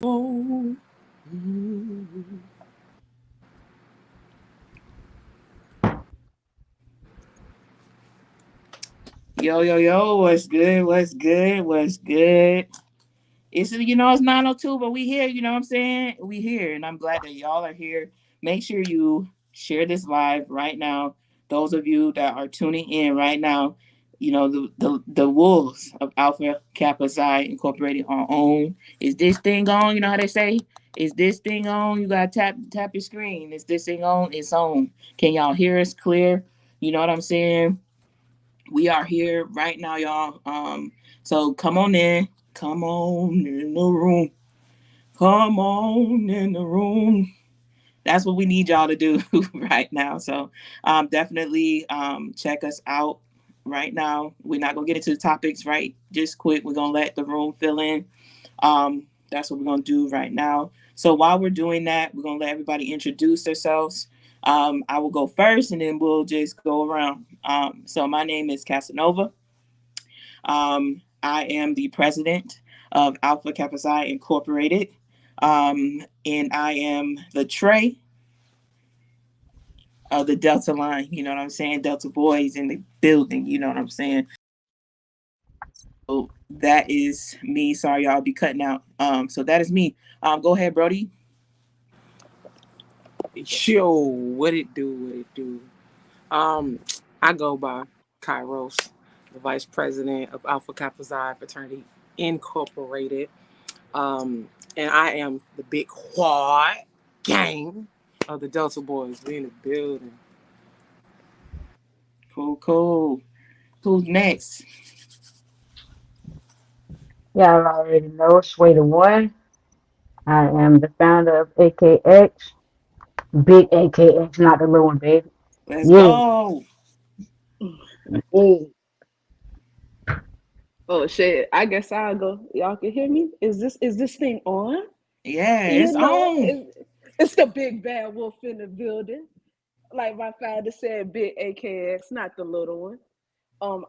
Oh. Yo, yo, yo, what's good? What's good? What's good? It's 9:02, but we here, you know what I'm saying? We here, and I'm glad that y'all are here. Make sure you share this live right now. Those of you that are tuning in right now, the wolves of Alpha Kappa Psi Incorporated are on. Is this thing on? You know how they say? Is this thing on? You gotta tap your screen. Is this thing on? It's on. Can y'all hear us clear? You know what I'm saying? We are here right now, y'all. So come on in. Come on in the room. Come on in the room. That's what we need y'all to do right now. So definitely check us out right now. We're not gonna get into the topics right just quick. We're gonna let the room fill in. That's what we're gonna do right now. So while we're doing that, we're gonna let everybody introduce themselves. I will go first, and then we'll just go around. So my name is Casanova. I am the president of Alpha Kappa Psi Incorporated, and I am the Trey of the Delta line. You know what I'm saying? Delta boys in the building. You know what I'm saying? So that is me. Sorry, y'all be cutting out. So that is me. Go ahead, Brody. Yo, what it do? What it do? Um, I go by Kairos, the vice president of Alpha Kappa Psi Fraternity Incorporated. And I am the big quad gang of the Delta Boys. We in the building. Cool, cool. Who's next? Y'all already know Sway the One. I am the founder of AKX. Big AKX, not the little one, baby. Let's Yeah, go. yeah. Oh shit! I guess I'll go. Y'all can hear me? Is this thing on? Yeah, You it's know, on. it's the big bad wolf in the building. Like my father said, big AKX, not the little one.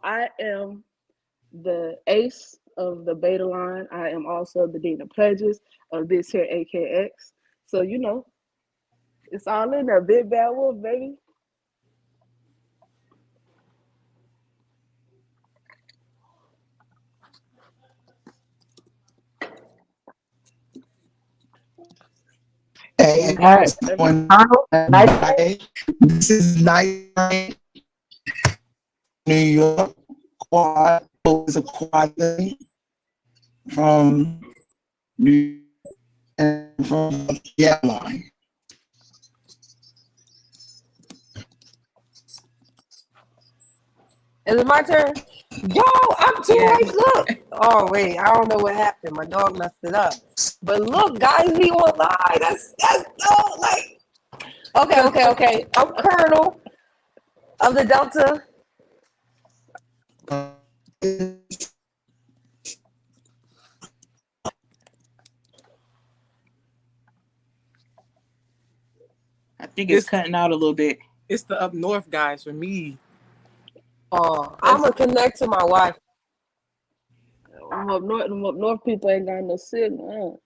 I am the ace of the beta line. I am also the dean of pledges of this here AKX. So it's all in there. Big bad wolf, baby. Hey, All how's right. it going, Arnold, night train. everybody? This is Night Train, New York. Quad is a quad thing from New York and from the airline. Is it my turn? Yo, I'm too Yeah. late. Look. Oh wait, I don't know what happened. My dog messed it up. But look, guys, we on live. That's no like. Okay. I'm Colonel of the Delta. I think it's This cutting out a little bit. it's the up north guys for me. Oh, I'm That's gonna connect to my wife. them up north people ain't got no signal.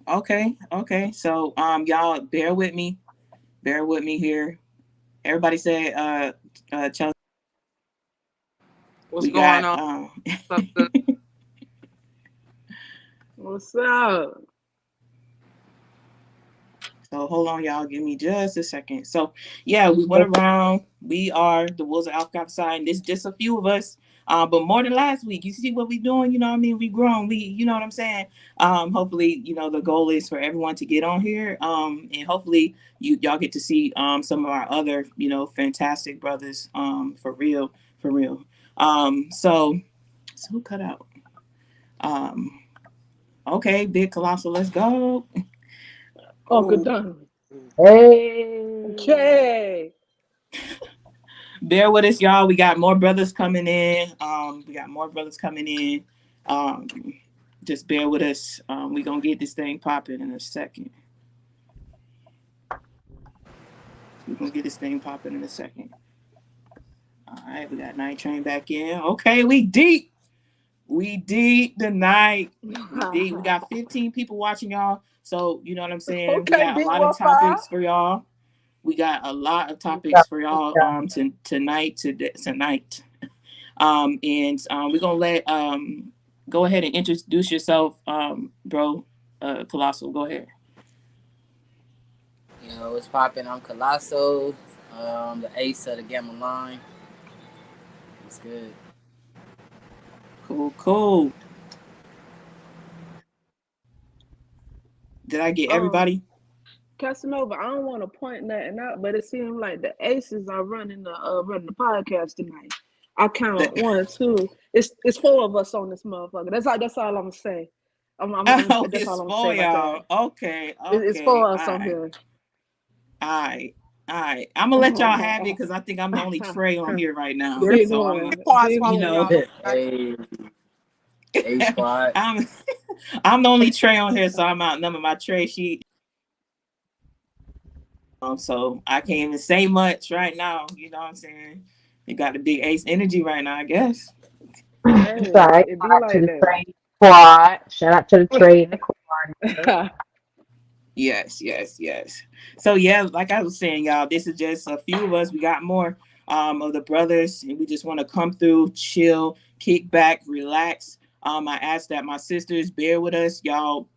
Okay, okay. So y'all bear with me. Bear with me here. Everybody say Chelsea. What's We going got on? What's up, sis? What's up? so hold on, y'all. Give me just a second. So yeah, we went around. We are the Wolves of Alpha Sign. There's just a few of us. But more than last week. You see what we doing, you know what I mean? We grown. You know what I'm saying? Hopefully, the goal is for everyone to get on here. And hopefully y'all get to see some of our other, fantastic brothers. For real, for real. So who cut out? Um, okay, big colossal, let's go. Uncle Oh, Don. Hey. Okay. Bear with us, y'all. We got more brothers coming in. Um, just bear with us. We gonna get this thing popping in a second. We're gonna get this thing popping in a second. All right, we got Night Train back in. Okay, we deep. We deep tonight. We deep. We got 15 people watching y'all. So you know what I'm saying? We Okay, got a big lot of one five. topics for y'all. We got a lot of Good topics job, for good y'all job. tonight. And we're gonna let go ahead and introduce yourself, bro. Colossal, go ahead. What's poppin'? I'm Colosso, the ace of the Gamma line. It's good. Cool, cool. Did I get Um, everybody? Casanova, I don't want to point nothing out, but it seems like the Aces are running the podcast tonight. I The, count one, two. It's four of us on this motherfucker. That's all I'm gonna say. oh, That's all it's I'm gonna say for about that. y'all. Okay, It's okay. for All us on right. here. All right. All right. I'm gonna let y'all have it because I think I'm the only Trey on here right now. Yeah, Big So I'm, one, squad big you swallow know, one. y'all. Hey, A squad. I'm I'm the only Trey on here, so I'm outnumbered my Trey sheet. So I can't even say much right now. You know what I'm saying? You got the big ace energy right now, I guess. It's all Hey, right. it Shout be out to like the trade squad. Shout out to the trade and the squad. that. Yes, yes, yes. So yeah, like I was saying, y'all, this is just a few of us. We got more of the brothers, and we just want to come through, chill, kick back, relax. I ask that my sisters bear with us. Y'all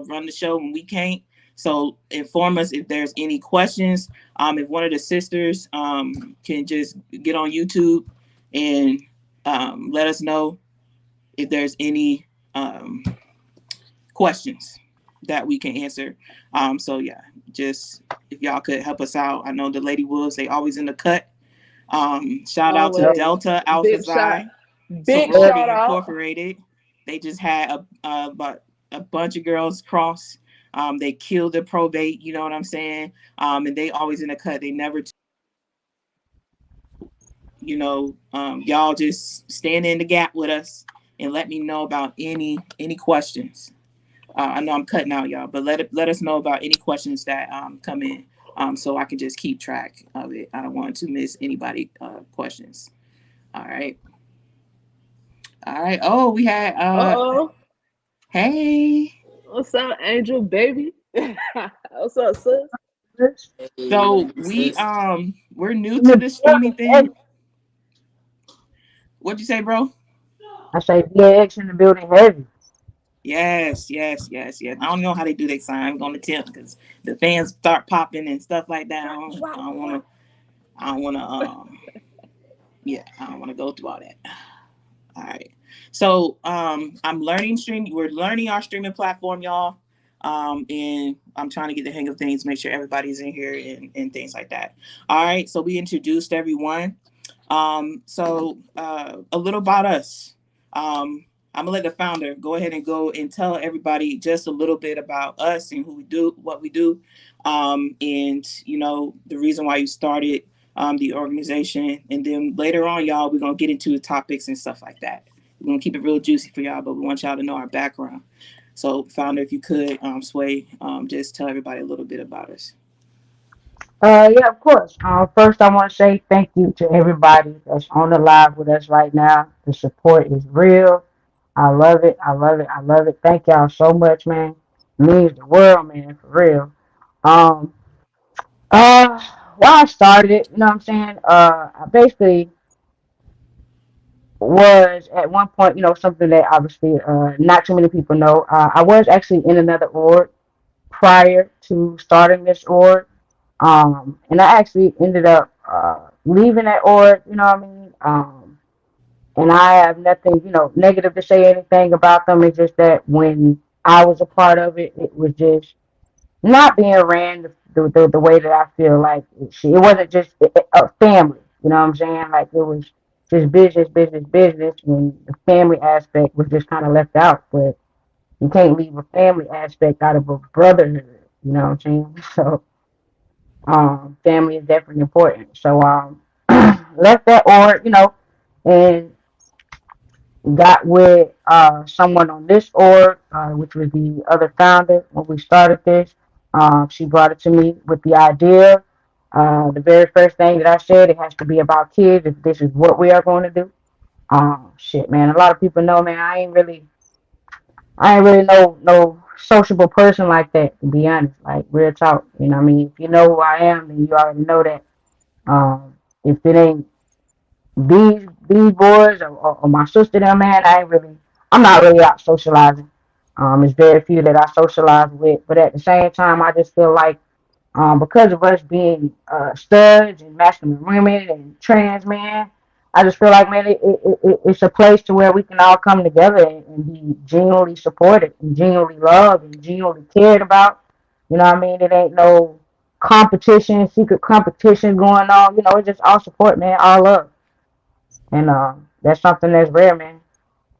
run the show when we can't. So inform us if there's any questions. If one of the sisters can just get on YouTube and let us know if there's any questions that we can answer. So yeah, just if y'all could help us out. I know the Lady Wolves, they always in the cut. Shout out to Yep. Always. Delta Alpha Big shot. Xi Big Yep. shout Sorority out. Incorporated. They just had a bunch of girls cross. They killed the probate, you know what I'm saying? And they always in the cut. They never, y'all just stand in the gap with us and let me know about any questions. I know I'm cutting out y'all, but let us know about any questions that come in, so I can just keep track of it. I don't want to miss anybody questions. All right, all right. Oh, we had Uh-oh. hey. What's up, Angel baby? What's up, sis? Hey, what So it do, we sis? we're new In to the the streaming building, heavy. thing. What'd you say, bro? I say VX in the building heavy. Yes, yes, yes, yes. I don't know how they do their sign. I'm gonna attempt because the fans start popping and stuff like that. I don't want to. I don't want to. Yeah, I don't want to go through all that. All right. So I'm learning stream. We're learning our streaming platform, y'all. And I'm trying to get the hang of things, make sure everybody's in here and things like that. All right. So we introduced everyone. A little about us. I'm gonna let the founder go ahead and go and tell everybody just a little bit about us and who we do, what we do, and the reason why you started the organization. And then later on, y'all, we're gonna get into the topics and stuff like that. We're gonna keep it real juicy for y'all, but we want y'all to know our background. So, founder, if you could, Sway, just tell everybody a little bit about us. Yeah, of course. First, I want to say thank you to everybody that's on the live with us right now. The support is real. I love it. I love it. I love it. Thank y'all so much, man. It means the world, man, for real. Um, uh, why I started it, you know what I'm saying? I basically was at one point, something that obviously not too many people know. I was actually in another org prior to starting this org. And I actually ended up leaving that org, you know what I mean? And I have nothing, negative to say anything about them. It's just that when I was a part of it, it was just not being ran the way that I feel like it wasn't just a family, you know what I'm saying? Like it was just business, business, business, and the family aspect was just kind of left out. But you can't leave a family aspect out of a brotherhood, you know what I'm saying? So family is definitely important. So left that org, and got with someone on this org, which was the other founder when we started this. She brought it to me with the idea. The very first thing that I said, it has to be about kids if this is what we are going to do. Shit, man. A lot of people know, man. I ain't really no sociable person like that. To be honest, like real talk. You know what I mean? If you know who I am, then you already know that. If it ain't these boys or my sister, them man, I'm not really out socializing. It's very few that I socialize with, but at the same time, I just feel like because of us being studs and masculine women and trans men, I just feel like, man, it's a place to where we can all come together and be genuinely supported and genuinely loved and genuinely cared about. You know what I mean? It ain't no competition, secret competition going on. You know, it's just all support, man, all love. And that's something that's rare, man.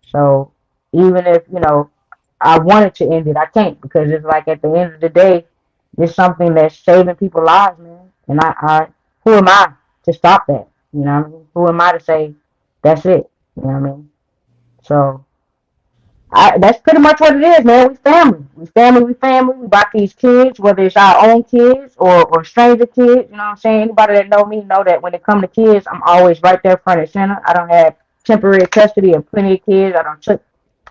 So even if, I wanted to end it, I can't because it's like at the end of the day, it's something that's saving people's lives, man. And who am I to stop that? You know what I mean? Who am I to say that's it? You know what I mean? So that's pretty much what it is, man. We family. We family, we family. We got these kids, whether it's our own kids or stranger kids, you know what I'm saying? Anybody that know me know that when it comes to kids, I'm always right there front and center. I don't have temporary custody of plenty of kids. I don't took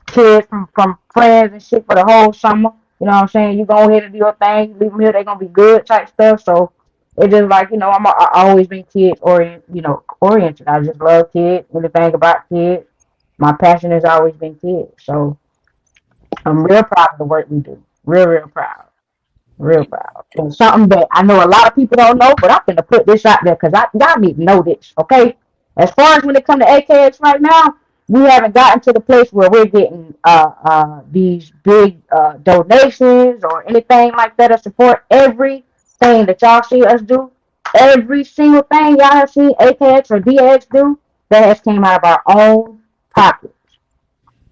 kids from friends and shit for the whole summer. You know what I'm saying? You go ahead and do your thing, leave them here, they're gonna be good type stuff. So it's just like, I always been kids oriented. I just love kids, anything about kids. My passion has always been kids. So I'm real proud of the work we do. Real proud. Real proud. And something that I know a lot of people don't know, but I'm gonna put this out there because y'all need to know this, okay? As far as when it comes to AKX right now, we haven't gotten to the place where we're getting these big donations or anything like that to support everything that y'all see us do. Every single thing y'all have seen AKX or DX do, that has came out of our own pocket.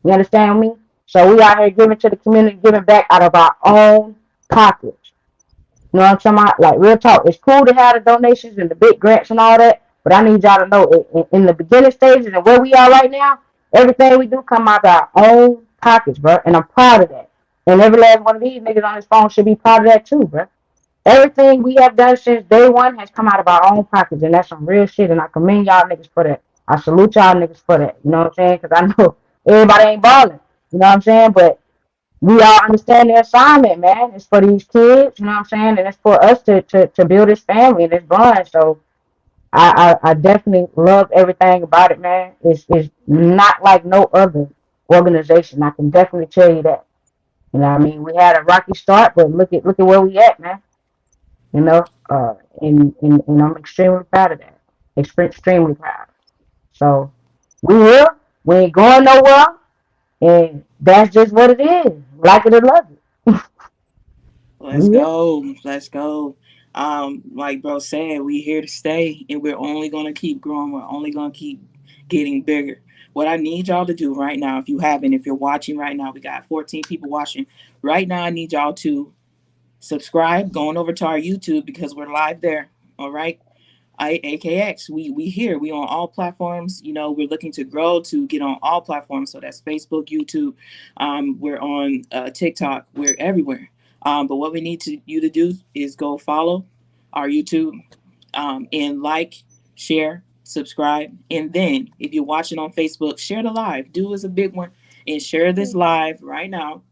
You understand me? So we out here giving to the community, giving back out of our own pockets. You know what I'm talking about? Like real talk. It's cool to have the donations and the big grants and all that, but I need y'all to know in the beginning stages and where we are right now, everything we do come out of our own pockets, bro. And I'm proud of that. And every last one of these niggas on this phone should be proud of that too, bro. Everything we have done since day one has come out of our own pockets, and that's some real shit. And I commend y'all niggas for that. I salute y'all niggas for that. You know what I'm saying? Because I know everybody ain't balling. You know what I'm saying? But we all understand the assignment, man. It's for these kids. You know what I'm saying? And it's for us to build this family and this bond. So I definitely love everything about it, man. It's not like no other organization. I can definitely tell you that. You know what I mean? We had a rocky start, but look at where we at, man. You know, and I'm extremely proud of that. Extremely proud. So we here, we ain't going nowhere, and that's just what it is. Like it or love it. Let's We here. go. Let's go. Like bro said, we here to stay and we're only gonna keep growing. We're only gonna keep getting bigger. What I need y'all to do right now, if you haven't, if you're watching right now, we got 14 people watching. Right now, I need y'all to subscribe, going over to our YouTube because we're live there. All right. AKX, we here. We on all platforms. You know, we're looking to grow to get on all platforms. So that's Facebook, YouTube. We're on TikTok. We're everywhere. But what we need you to do is go follow our YouTube and like, share, subscribe, and then if you're watching on Facebook, share the live. Do us a big one and share this live right now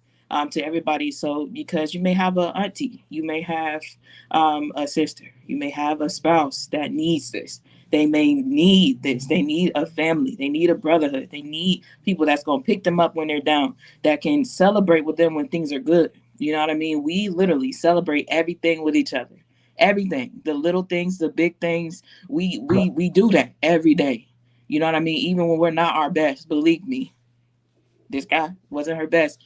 to everybody. So because you may have a auntie, you may have a sister, you may have a spouse that needs this. They may need this. They need a family. They need a brotherhood. They need people that's gonna pick them up when they're down, that can celebrate with them when things are good. You know what I mean? We literally celebrate everything with each other. Everything, the little things, the big things, we do that every day. You know what I mean? Even when we're not our best, believe me, this guy wasn't her best,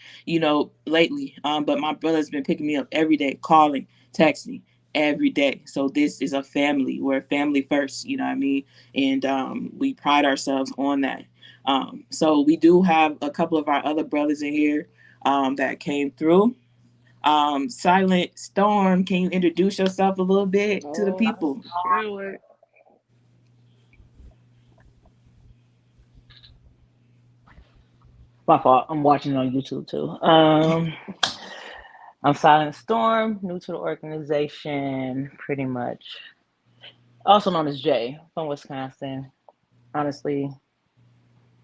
lately. But my brother's been picking me up every day, calling, texting every day. So this is a family. We're family first, you know what I mean? And we pride ourselves on that. So we do have a couple of our other brothers in here that came through. Silent Storm, can you introduce yourself a little bit to the Oh, people? sure. My fault. I'm watching on YouTube too. I'm Silent Storm, new to the organization, pretty much. Also known as Jay from Wisconsin. Honestly,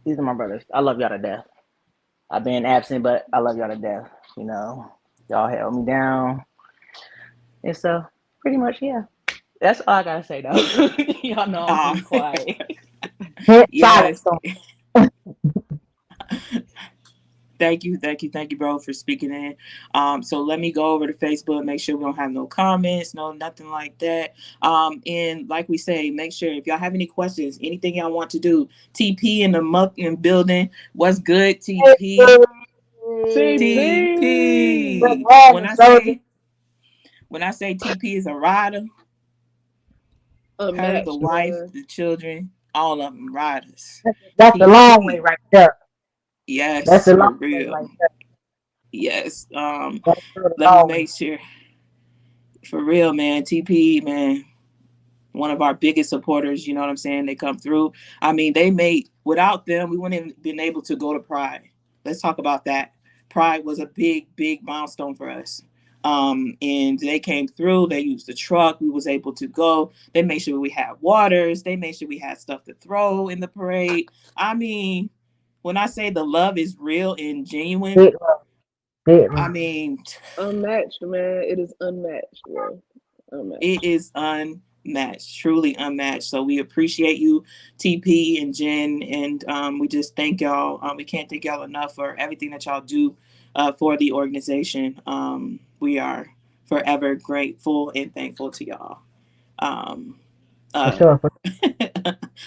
These are my brothers. I love y'all to death. I've been absent, but I love y'all to death. You know, y'all held me down, and so pretty much, yeah. That's all I gotta say, though. Y'all know I'm Uh, pretty quiet. Silent yes. storm. Thank you, bro, for speaking in. So let me go over to Facebook, make sure we don't have no comments, no nothing like that. And like we say, make sure if y'all have any questions, anything y'all want to do, TP in the muck and building. What's good, TP? TP. TP. Good soldier. When I say TP is a rider, her, the Unmatched, wife, man. the children, all of them riders. That's the long way TP. right there. That's Yes, the for long way real. right there. Yes. That's the Let me long way. make sure. For real, man. TP, man. One of our biggest supporters, you know what I'm saying? They come through. I mean, they made, without them, we wouldn't have been able to go to Pride. Let's talk about that. Pride was a big milestone for us. And they came through, they used the truck, we was able to go. They made sure we had waters, they made sure we had stuff to throw in the parade. I mean, when I say the love is real and genuine, Big love. Big I love. mean, Unmatched, man. It is unmatched, bro. it Unmatched. is unmatched, truly unmatched. So we appreciate you, TP and Jen, and we just thank y'all. We can't thank y'all enough for everything that y'all do for the organization. We are forever grateful and thankful to y'all. Um, For uh, sure.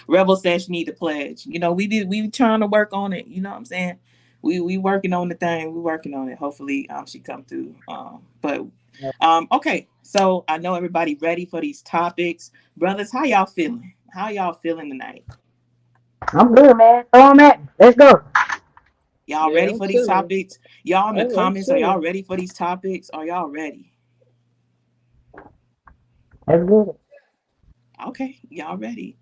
Rebel says she need to pledge. You know, we trying to work on it. You know what I'm saying? We working on the thing. We working on it. Hopefully, she come through. But okay. So I know everybody ready for these topics, brothers. How y'all feeling? How y'all feeling tonight? I'm good, man. Throw 'em at me. Let's go. Y'all Yeah, ready I'm for these chilling. topics? Y'all in the I'm comments, are y'all chilling. ready for these topics? Are y'all ready? Let's get it. Okay, y'all ready?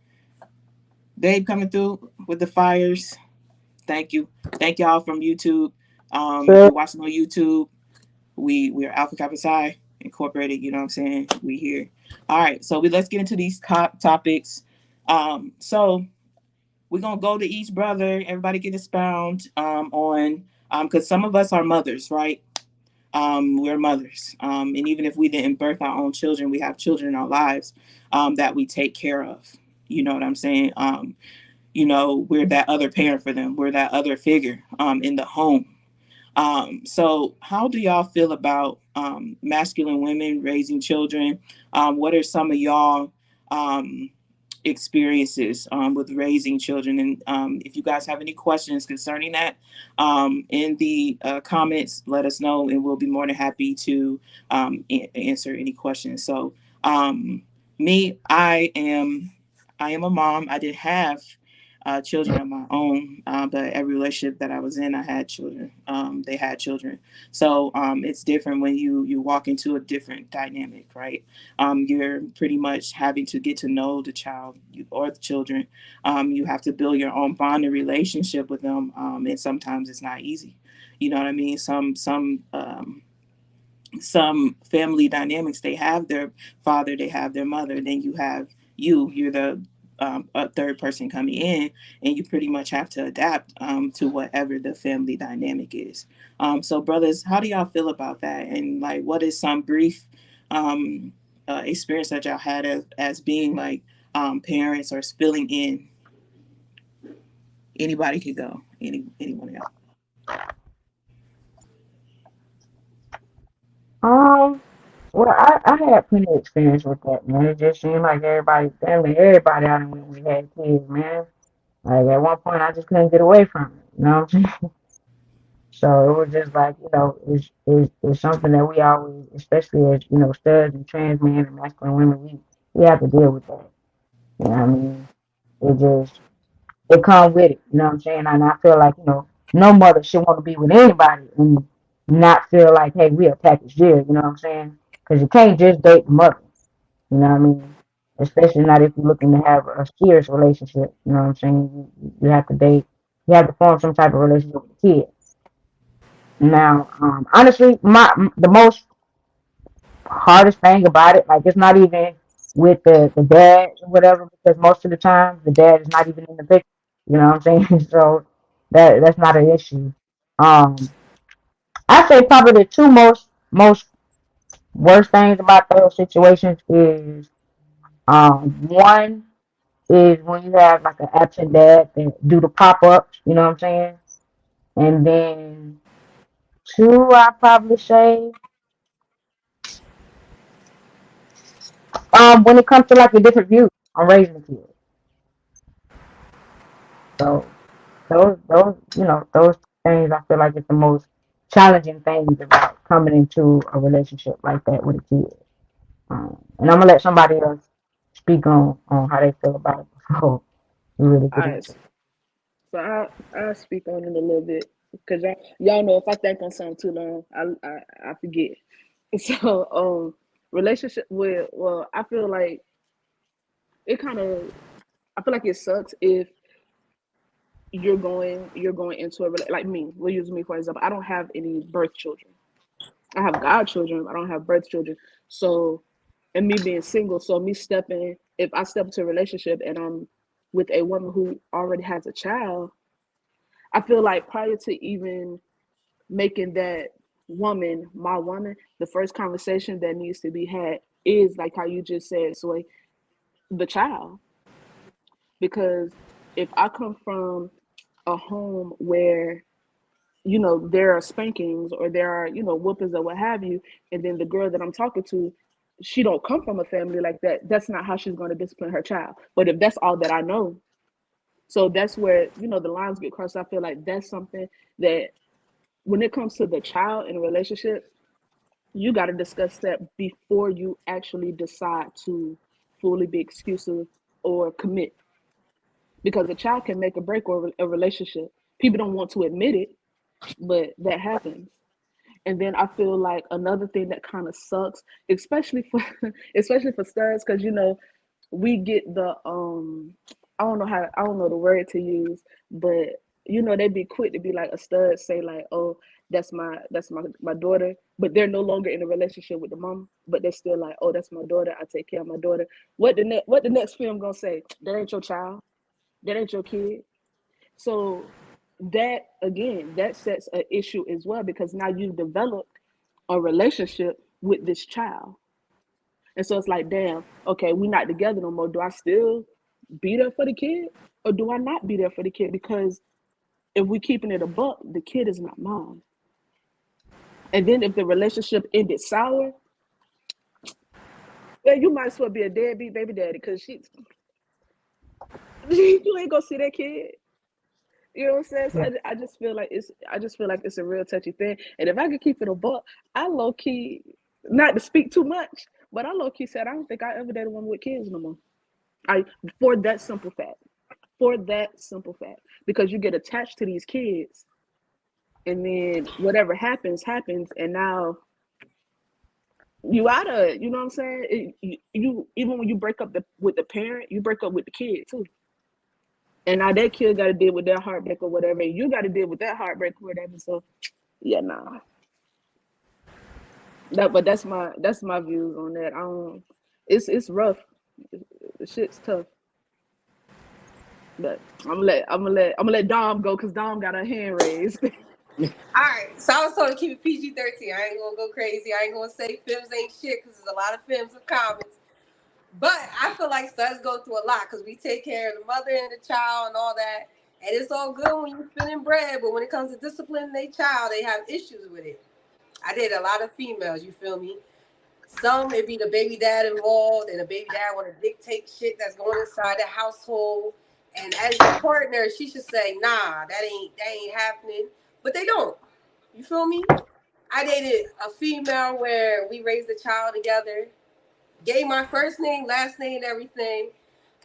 Dave coming through with the fires. Thank you. Thank y'all from YouTube. If So, you're watching on YouTube, we're Alpha Kappa Psi Incorporated. You know what I'm saying? We here. All right. So let's get into these topics. So we're gonna go to each brother. Everybody get expound on because some of us are mothers, right? We're mothers, and even if we didn't birth our own children, we have children in our lives that we take care of. You know what I'm saying? We're that other parent for them. We're that other figure in the home. So how do y'all feel about masculine women raising children? What are some of y'all experiences with raising children? And if you guys have any questions concerning that in the comments, let us know, and we'll be more than happy to answer any questions. So me, I am a mom. I did have children of my own, but every relationship that I was in, I had children. They had children, so it's different when you walk into a different dynamic, right? You're pretty much having to get to know the child or the children. You have to build your own bonding relationship with them, and sometimes it's not easy. You know what I mean? Some family dynamics, they have their father, they have their mother, then you're the a third person coming in, and you pretty much have to adapt to whatever the family dynamic is. So brothers, how do y'all feel about that, and like what is some brief um, experience that y'all had as being like parents or filling in? Anybody could go. Anyone else? um, well, I had plenty of experience with that, man. It just seemed like everybody out and when we had kids, man. Like at one point, I just couldn't get away from it. You know what I'm saying? So it was just like, it's something that we always, especially as, studs and trans men and masculine women, we have to deal with that. You know what I mean? It just, it comes with it. You know what I'm saying? And I feel like, no mother should want to be with anybody and not feel like, hey, we a package deal. You know what I'm saying? Because you can't just date the mother. You know what I mean? Especially not if you're looking to have a serious relationship. You know what I'm saying? You have to date, you have to form some type of relationship with the kid. Now, honestly, the most hardest thing about it, like it's not even with the dad or whatever, because most of the time the dad is not even in the picture. You know what I'm saying? So that's not an issue. Um, I say probably the two most worst things about those situations is one is when you have like an absent dad that do the pop ups, you know what I'm saying? And then two, I probably say, when it comes to like a different view on raising a kid. So those those things I feel like it's the most challenging things about coming into a relationship like that with a kid. And I'm gonna let somebody else speak on how they feel about it before we really All get right, into so I'll speak on it a little bit because y'all know if I think on something too long, I forget. So relationship with I feel like it kind of I feel like it sucks if you're going into like me. We'll use me for example. I don't have any birth children. I have godchildren. I don't have birth children. So, and me being single, so me stepping, if I step into a relationship and I'm with a woman who already has a child, I feel like prior to even making that woman my woman, the first conversation that needs to be had is like how you just said, Sway, the child. Because if I come from a home where there are spankings or there are whoopings or what have you, and then the girl that I'm talking to, she don't come from a family like that, that's not how she's going to discipline her child. But if that's all that I know, so that's where the lines get crossed. I feel like that's something that when it comes to the child in a relationship, you got to discuss that before you actually decide to fully be exclusive or commit, because a child can make or break a relationship. People don't want to admit it, but that happens. And then I feel like another thing that kind of sucks, especially for especially for studs, because we get the I don't know the word to use, but they'd be quick to be like a stud say like, oh, that's my daughter, but they're no longer in a relationship with the mom, but they're still like, oh, that's my daughter, I take care of my daughter. What the next film gonna say? That ain't your child, that ain't your kid. So that again, that sets an issue as well, because now you've developed a relationship with this child. And so it's like, damn, okay, we're not together no more. Do I still be there for the kid? Or do I not be there for the kid? Because if we keeping it a buck, the kid is not mine. And then if the relationship ended sour, well, you might as well be a deadbeat baby daddy, because you ain't gonna see that kid. You know what I'm saying? So it. I just feel like it's a real touchy thing. And if I could keep it a buck, I low key, not to speak too much, but I low key said I don't think I ever dated a woman with kids no more. I for that simple fact. For that simple fact. Because you get attached to these kids, and then whatever happens, happens, and now you out of, you know what I'm saying? You even when you break up with the parent, you break up with the kid too. And now that kid got to deal with that heartbreak or whatever. And you got to deal with that heartbreak or whatever. So yeah, nah. But that's my views on that. I don't. It's rough. The shit's tough. But I'm gonna let Dom go because Dom got her hand raised. All right, so I was told to keep it PG-13. I ain't gonna go crazy. I ain't gonna say films ain't shit because there's a lot of films of comments. But I feel like studs go through a lot because we take care of the mother and the child and all that. And it's all good when you're spinning bread, but when it comes to disciplining their child, they have issues with it. I did a lot of females, you feel me? Some it be the baby dad involved, and the baby dad want to dictate shit that's going inside the household. And as your partner, she should say, "Nah, that ain't happening." But they don't. You feel me? I dated a female where we raised a child together, gave my first name, last name, and everything.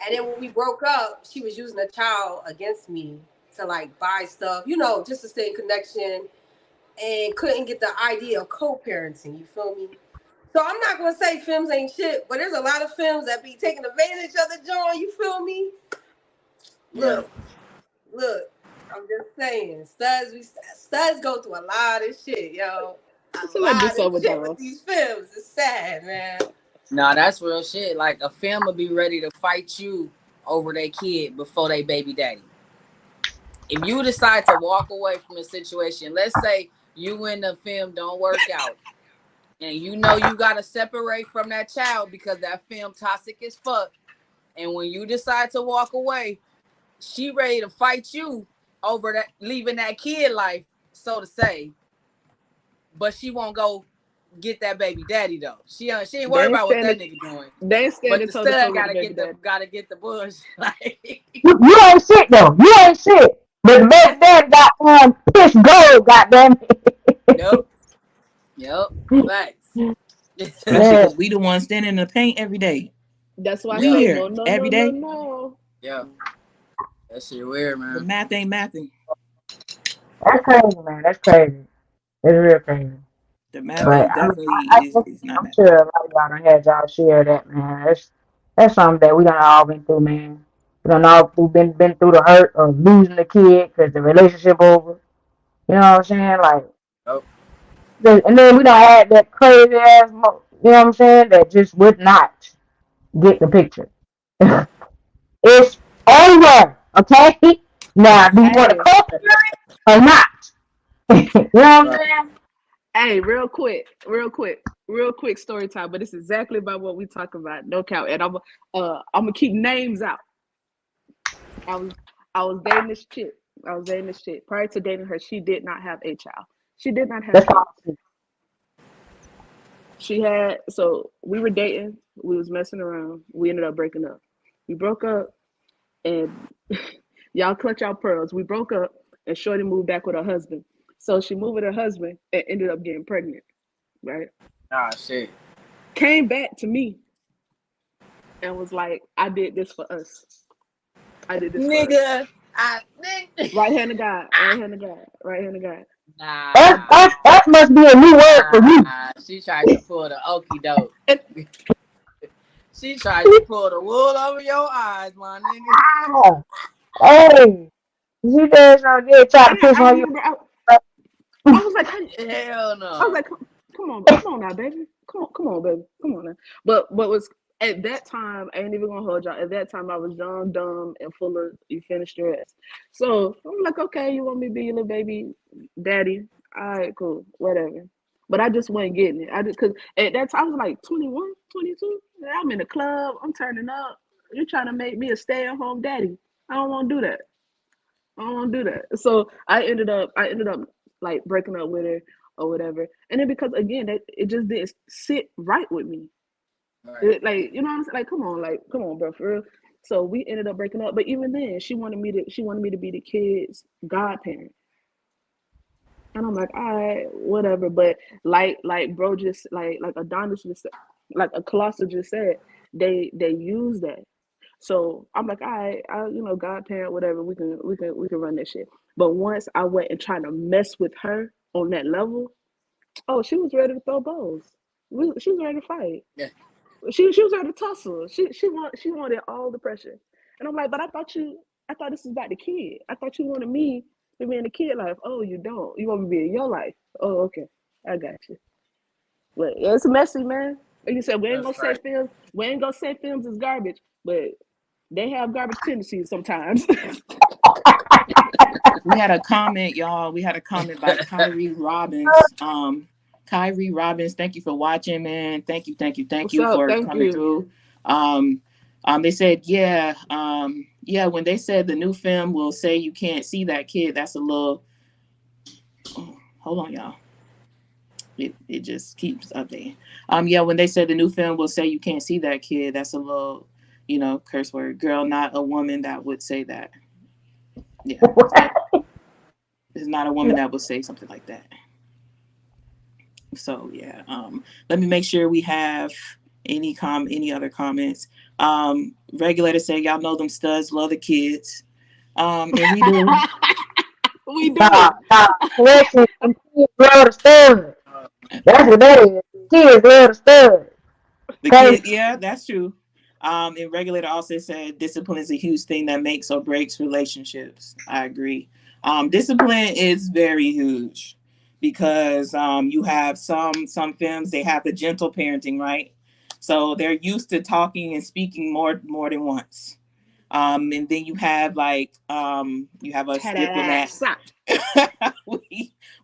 And then when we broke up, she was using the child against me to like buy stuff, just to stay in connection, and couldn't get the idea of co-parenting. You feel me? So I'm not gonna say films ain't shit, but there's a lot of films that be taking advantage of the joint. You feel me? Yeah. Look, look. I'm just saying, studs go through a lot of shit, yo. A So let lot this of over shit with Dom. these films. It's sad, man. Nah, that's real shit. Like a family be ready to fight you over their kid before they baby daddy. if you decide to walk away from the situation, let's say you and the film don't work out, and you know you gotta separate from that child because that film toxic as fuck. And when you decide to walk away, she ready to fight you over that leaving that kid life, so to say. But she won't go get that baby daddy though. She ain't They worried ain't about what that standing. nigga doing. They ain't But standing the toe to stud toe with the baby daddy. gotta get the bush. Like, You ain't shit though. You ain't shit. But the baby daddy got piss gold, goddamn yep. Yep. Facts. Especially Yeah. because we the ones standing in the paint every day. That's why I We yeah. say here no, no, every no, no, day. no. Yeah. That shit weird, The man. math ain't mathing. That's crazy, man. That's crazy. It's real crazy. The math Yeah. But ain't definitely is not I'm mathing. sure a lot of y'all done had y'all share of that, man. That's something that we done all been through, man. We done all been through the hurt of losing the kid because the relationship over. You know what I'm saying? Like, Yep. and then we done had that crazy ass, you know what I'm saying? That just would not get the picture. It's over, okay? Now, do you want to Hey, cope or not? You know what I'm Right. saying? hey, real quick story time. But it's exactly about what we talk about. No count. And I'm gonna keep names out. I was I was dating this chick. I was dating this chick. Prior to dating her, she did not have a child. She did not have That's kids. all. She had, so we were dating, we was messing around, we ended up breaking up. We broke up, and y'all clutch our pearls. We broke up, and Shorty moved back with her husband. So she moved with her husband and ended up getting pregnant, right? Ah, shit. Came back to me and was like, I did this for us. I did this for us. Nigga. Right hand of God, right hand of God, right hand of God. I Nah. That must be a new word for you. Nah. She tried to pull the okey doke. and, She tried to pull the wool over your eyes, my nigga. Ah, hey, you guys did try to and push I on you. remember I was like, Hell I was no. like, come on now, baby, come on, baby, come on now. But was at that time, I ain't even gonna hold y'all. At that time, I was young, dumb, and full of you finished your ass. So I'm like, okay, you want me to be your little baby daddy? All right, cool, whatever. But I just wasn't getting it. I just because at that time I was like 21, 22. I'm in the club. I'm turning up. You're trying to make me a stay-at-home daddy. I don't want to do that. I don't want to do that. So I ended up like breaking up with her or whatever. And then because again, that it just didn't sit right with me. Right. Like you know what I'm saying? Like come on, bro, for real. So we ended up breaking up. But even then, she wanted me to be the kid's godparent. And I'm like, all right, whatever. But like bro just like Adonis just said, like a Colossal just said, they use that. So I'm like, all right, godparent, whatever, we can run that shit. But once I went and tried to mess with her on that level, oh, she was ready to throw balls. She was ready to fight. Yeah. She was ready to tussle. She wanted all the pressure. And I'm like, but I thought this was about the kid. I thought you wanted me to be in the kid life. Oh, you don't. You want me to be in your life. Oh, okay. I got you. But yeah, it's messy, man. Like you said, we ain't That's gonna say crazy. films. We ain't gonna say films is garbage, but they have garbage tendencies sometimes. We had a comment, y'all. We had a comment by Kyrie Robbins. Kyrie Robbins, thank you for watching, man. Thank What's you up? for Thank coming you. through. They said, yeah, when they said the new film will say you can't see that kid, that's a little, oh, hold on, y'all. It just keeps updating. Yeah, when they said the new film will say you can't see that kid, that's a little, curse word. Girl, not a woman that would say that. Yeah. It's not a woman that would say something like that. So yeah, let me make sure we have any other comments. Regulator say y'all know them studs love the kids. And we do. We Nah, do. nah. Correction, them kids love the stud. That's what that is. Kids love the stud. The Okay? kid, yeah, that's true. And regulator also said discipline is a huge thing that makes or breaks relationships. I agree. Discipline is very huge because you have some films they have the gentle parenting, right? So they're used to talking and speaking more than once. And then you have like you have us diplomats.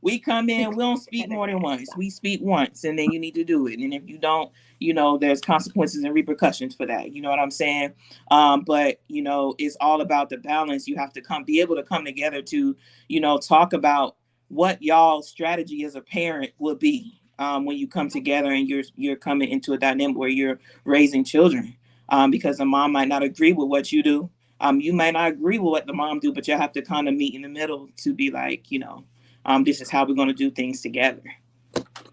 we come in, we don't speak more than once. We speak once, and then you need to do it. And if you don't, there's consequences and repercussions for that. You know what I'm saying? But it's all about the balance. You have to be able to come together to, talk about what y'all strategy as a parent will be when you come together and you're coming into a dynamic where you're raising children. Because the mom might not agree with what you do. You might not agree with what the mom do, but you have to kind of meet in the middle to be like, this is how we're going to do things together.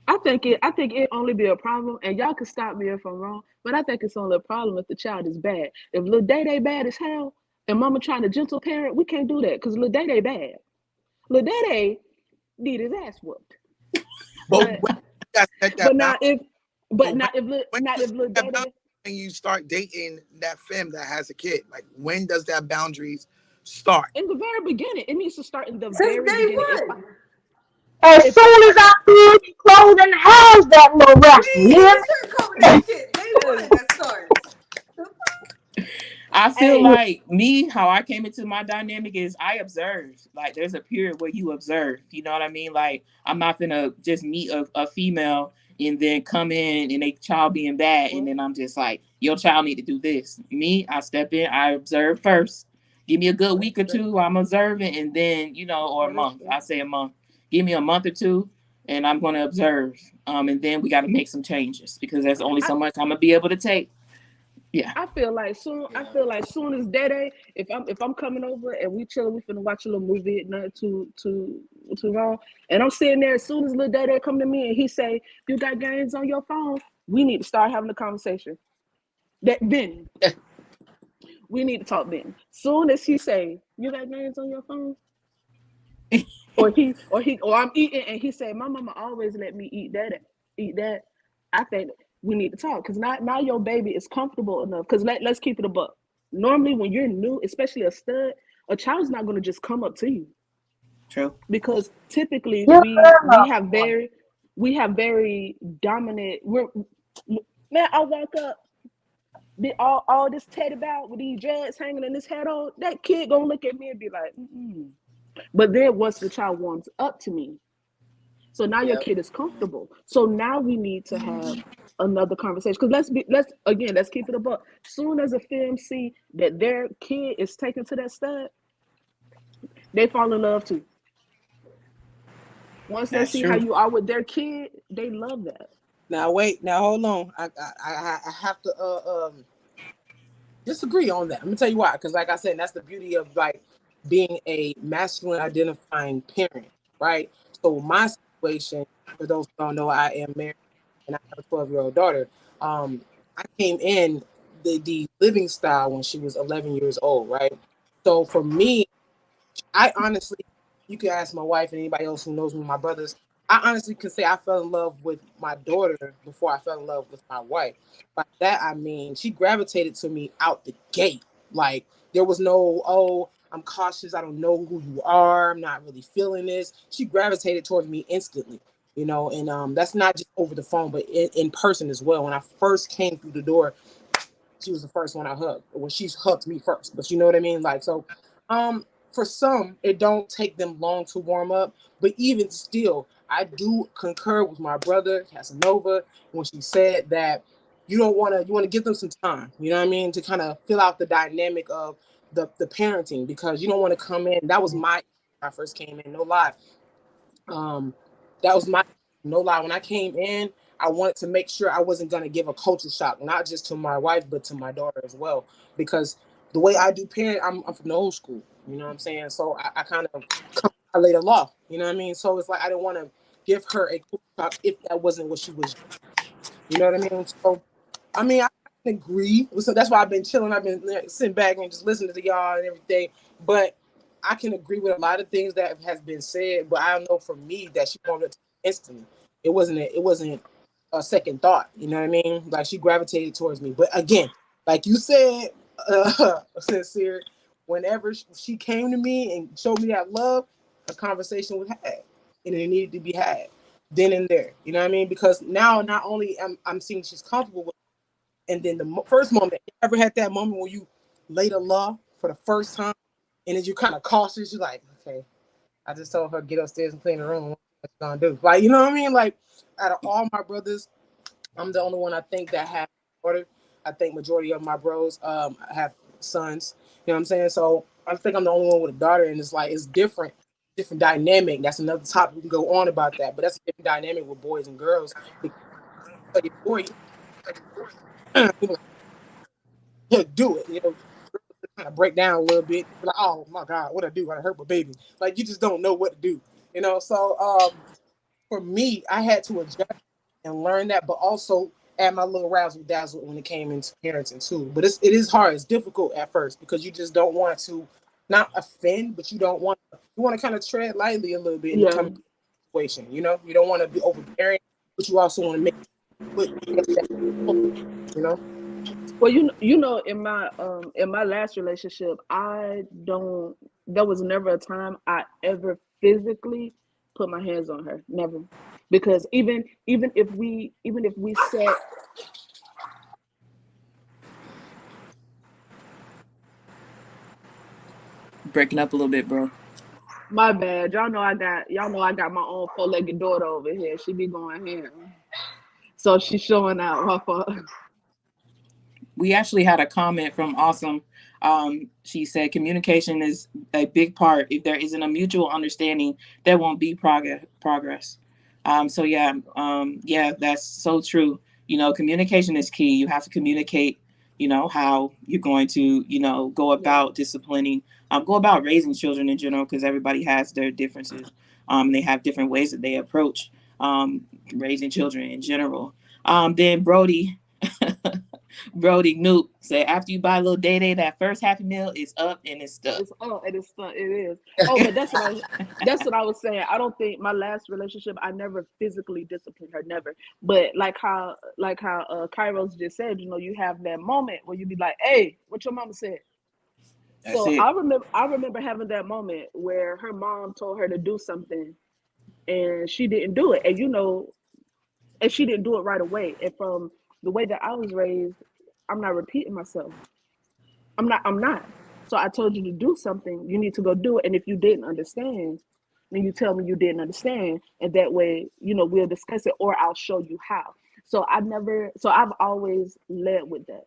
I think it only be a problem, and y'all can stop me if I'm wrong, but I think it's only a problem if the child is bad. If Lil Day bad as hell, and mama trying to gentle parent, we can't do that because Lil Day bad. Lil Day need his ass whooped. But not if Lil Day. And you start dating that femme that has a kid, like when does that boundaries start? In the very beginning. It needs to start in the very beginning. As soon as I feel you closing the house, that little rascal. I feel like how I came into my dynamic is I observe. Like there's a period where you observe. You know what I mean? Like I'm not gonna just meet a female and then come in and a child being bad, and then I'm just like, your child need to do this. Me, I step in, I observe first. Give me a good week or two, I'm observing, and then or a month. I say a month. Give me a month or two, and I'm gonna observe. And then we got to make some changes because there's only so much I'm gonna be able to take. Yeah. I feel like soon as Day, if I'm coming over and we chilling, we finna watch a little movie, nothing too wrong. And I'm sitting there, as soon as little Day come to me and he say, "You got games on your phone?" We need to start having a conversation. Then we need to talk. Then soon as he say, "You got games on your phone?" or I'm eating and he said, "My mama always let me eat that." I think we need to talk because now your baby is comfortable enough. Because let's keep it a buck. Normally, when you're new, especially a stud, a child's not going to just come up to you. True. Because typically we have very dominant. I walk up, all this teddy bear with these dreads hanging in his head on. That kid gonna look at me and be like, mm-mm. But then once the child warms up to me, so now your kid is comfortable. So now we need to have another conversation. Because let's keep it a buck. Soon as a film see that their kid is taken to that stud, they fall in love too. Once they see how you are with their kid, they love that. Now hold on. I have to disagree on that. I'm gonna tell you why. Because like I said, that's the beauty of like being a masculine identifying parent, right? So my situation, for those who don't know, I am married and I have a 12-year-old daughter. I came in the living style when she was 11 years old, right? So for me, I honestly, you can ask my wife and anybody else who knows me, my brothers, I honestly can say I fell in love with my daughter before I fell in love with my wife. By that, I mean, she gravitated to me out the gate. Like, there was no, oh, I'm cautious. I don't know who you are. I'm not really feeling this. She gravitated towards me instantly, and that's not just over the phone, but in person as well. When I first came through the door, she was the first one I hugged. Well, she's hugged me first, but you know what I mean? Like, so, for some, it don't take them long to warm up, but even still, I do concur with my brother Casanova when she said that you want to give them some time, you know what I mean, to kind of fill out the dynamic of the parenting, because you don't want to come in. That was when I first came in, no lie. That was no lie. When I came in, I wanted to make sure I wasn't going to give a culture shock, not just to my wife, but to my daughter as well, because the way I do parent, I'm from the old school, you know what I'm saying? So I kind of lay the law, you know what I mean? So it's like I didn't want to give her a culture shock if that wasn't what she was, you know what I mean? So, I mean, I can agree. So that's why I've been chilling. I've been sitting back and just listening to y'all and everything. But I can agree with a lot of things that has been said. But I know for me that she wanted it instantly. It wasn't a second thought. You know what I mean? Like she gravitated towards me. But again, like you said, Sincere, whenever she came to me and showed me that love, a conversation was had, and it needed to be had then and there. You know what I mean? Because now not only I'm seeing she's comfortable with, and then the first moment, you ever had that moment where you lay the law for the first time, and then you kind of cautious. You're like, okay, I just told her get upstairs and clean the room. What you gonna do? Like, you know what I mean? Like, out of all my brothers, I'm the only one I think that has a daughter. I think majority of my bros have sons. You know what I'm saying? So I think I'm the only one with a daughter, and it's like it's different dynamic. That's another topic we can go on about that, but that's a different dynamic with boys and girls. Because your boy, he'll do it. You know, kind of break down a little bit. Like, oh my God, what I do? I hurt my baby. Like you just don't know what to do. You know, so for me, I had to adjust and learn that, but also add my little razzle dazzle when it came into parenting too. But it is hard. It's difficult at first because you just don't want to not offend, but you want to kind of tread lightly a little bit in the coming situation. You know, you don't want to be overbearing, but you also want to make you know. Well, you know, in my last relationship, there was never a time I ever physically put my hands on her. Never. Because even if we said, Breaking up a little bit, bro. my bad, y'all know I got my own 4-legged daughter over here. She be going ham. So she's showing out. My fault. We actually had a comment from Awesome. She said communication is a big part. If there isn't a mutual understanding, there won't be progress. So yeah, that's so true. You know, communication is key. You have to communicate, you know, how you're going to, you know, go about disciplining, go about raising children in general, because everybody has their differences. They have different ways that they approach raising children in general. Then Brody Nuke said, after you buy a little day, that first Happy Meal is up and it's stuck. It's up and it's stuck. It is. Oh, but that's what I was saying. I don't think my last relationship, I never physically disciplined her, never. But like how Kairos just said, you know, you have that moment where you be like, hey, what your mama said. That's so it. I remember having that moment where her mom told her to do something and she didn't do it. And you know, and she didn't do it right away. And from the way that I was raised, I'm not repeating myself. I'm not. So I told you to do something, you need to go do it. And if you didn't understand, then you tell me you didn't understand. And that way, you know, we'll discuss it or I'll show you how. So I've always led with that.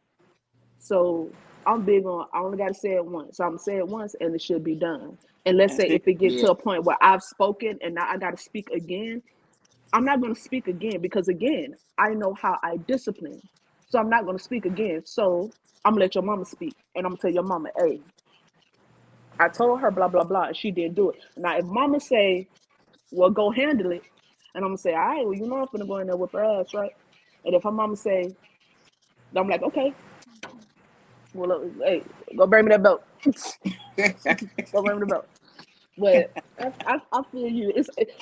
So I'm big on, I only got to say it once. So I'm going to say it once and it should be done. And let's say if it gets to a point where I've spoken and now I got to speak again, I'm not going to speak again because, again, I know how I discipline. So I'm not going to speak again. So I'm going to let your mama speak. And I'm going to tell your mama, hey, I told her blah, blah, blah, and she didn't do it. Now, if mama say, well, go handle it, and I'm going to say, all right, well, you know I'm going to go in there with her ass, right? And if her mama say, I'm like, okay, well, hey, go bring me that belt. Go bring me the belt. But I feel you.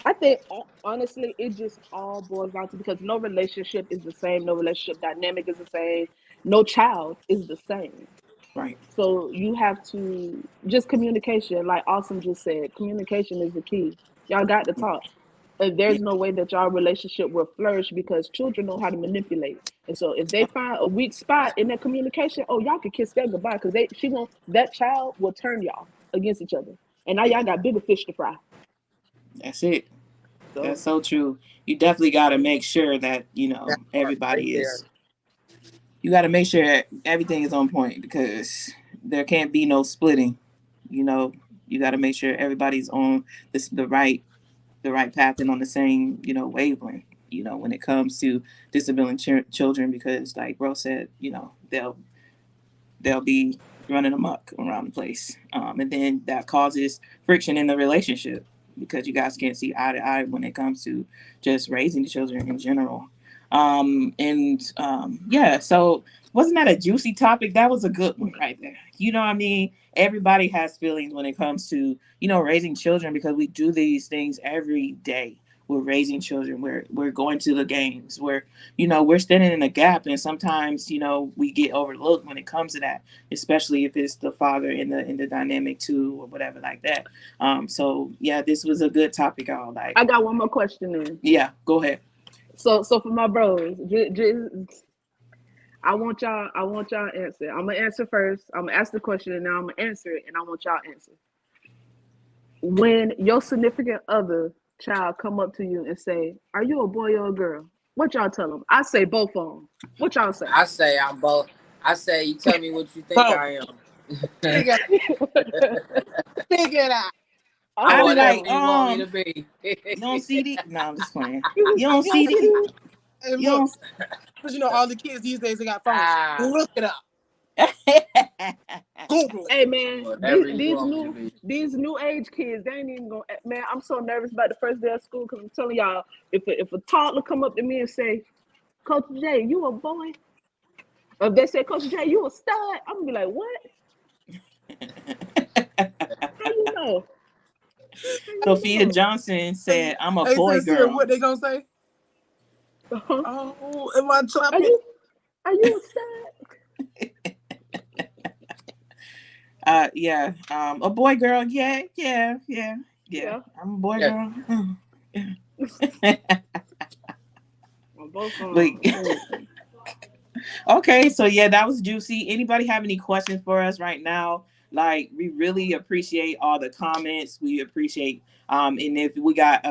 I think honestly, it just all boils down to, because no relationship is the same. No relationship dynamic is the same. No child is the same. Right. So you have to just communication, like Awesome just said. Communication is the key. Y'all got to talk. And there's no way that y'all relationship will flourish because children know how to manipulate. And so if they find a weak spot in that communication, oh, y'all can kiss that goodbye because that child will turn y'all against each other. And now y'all got bigger fish to fry. That's it. So, that's so true. You definitely got to make sure that, you know, everybody is. You got to make sure everything is on point because there can't be no splitting. You know, you got to make sure everybody's on the right path and on the same, you know, wavelength. You know, when it comes to disabling children, because like Bro said, you know, they'll be running amok around the place, and then that causes friction in the relationship because you guys can't see eye to eye when it comes to just raising the children in general. So wasn't that a juicy topic? That was a good one right there. You know what I mean? Everybody has feelings when it comes to, you know, raising children because we do these things every day. We're raising children. We're going to the games. We're standing in a gap, and sometimes, you know, we get overlooked when it comes to that, especially if it's the father in the dynamic too, or whatever like that. So yeah, this was a good topic. I got one more question then. Yeah, go ahead. So for my bros, I want y'all answer. I'm gonna answer first. I'm gonna ask the question and now I'm gonna answer it, and I want y'all answer. When your significant other child come up to you and say, "Are you a boy or a girl?" What y'all tell them? I say both of them. What y'all say? I say I'm both. I say you tell me what you think Oh, I am. figure it out. I'm I I'm be both whatever like, of you want me to be. you don't see the? No, I'm just playing. them. You don't You don't see see the? these? And You look, don't. because you know all the kids these days they got phones. Ah, Look it up. Google it. Hey man, whatever you want me to be. these new age kids, they ain't even gonna. Man, I'm so nervous about the first day of school because I'm telling y'all, if a toddler come up to me and say, "Coach J, you a boy?" Or if they say, "Coach J, you a stud," I'm gonna be like, "What? How you know? How you Sophia know?" Johnson said, "I'm a Hey, boy sincere, girl." what they gonna say? Uh-huh. Oh, am I Are chopping? you a stud? Yeah. A boy girl. Yeah, yeah, yeah, yeah. Yeah, I'm a boy Yeah. girl. Yeah. on both But arms. okay, so yeah, that was juicy. Anybody have any questions for us right now? Like, we really appreciate all the comments. We appreciate and if we got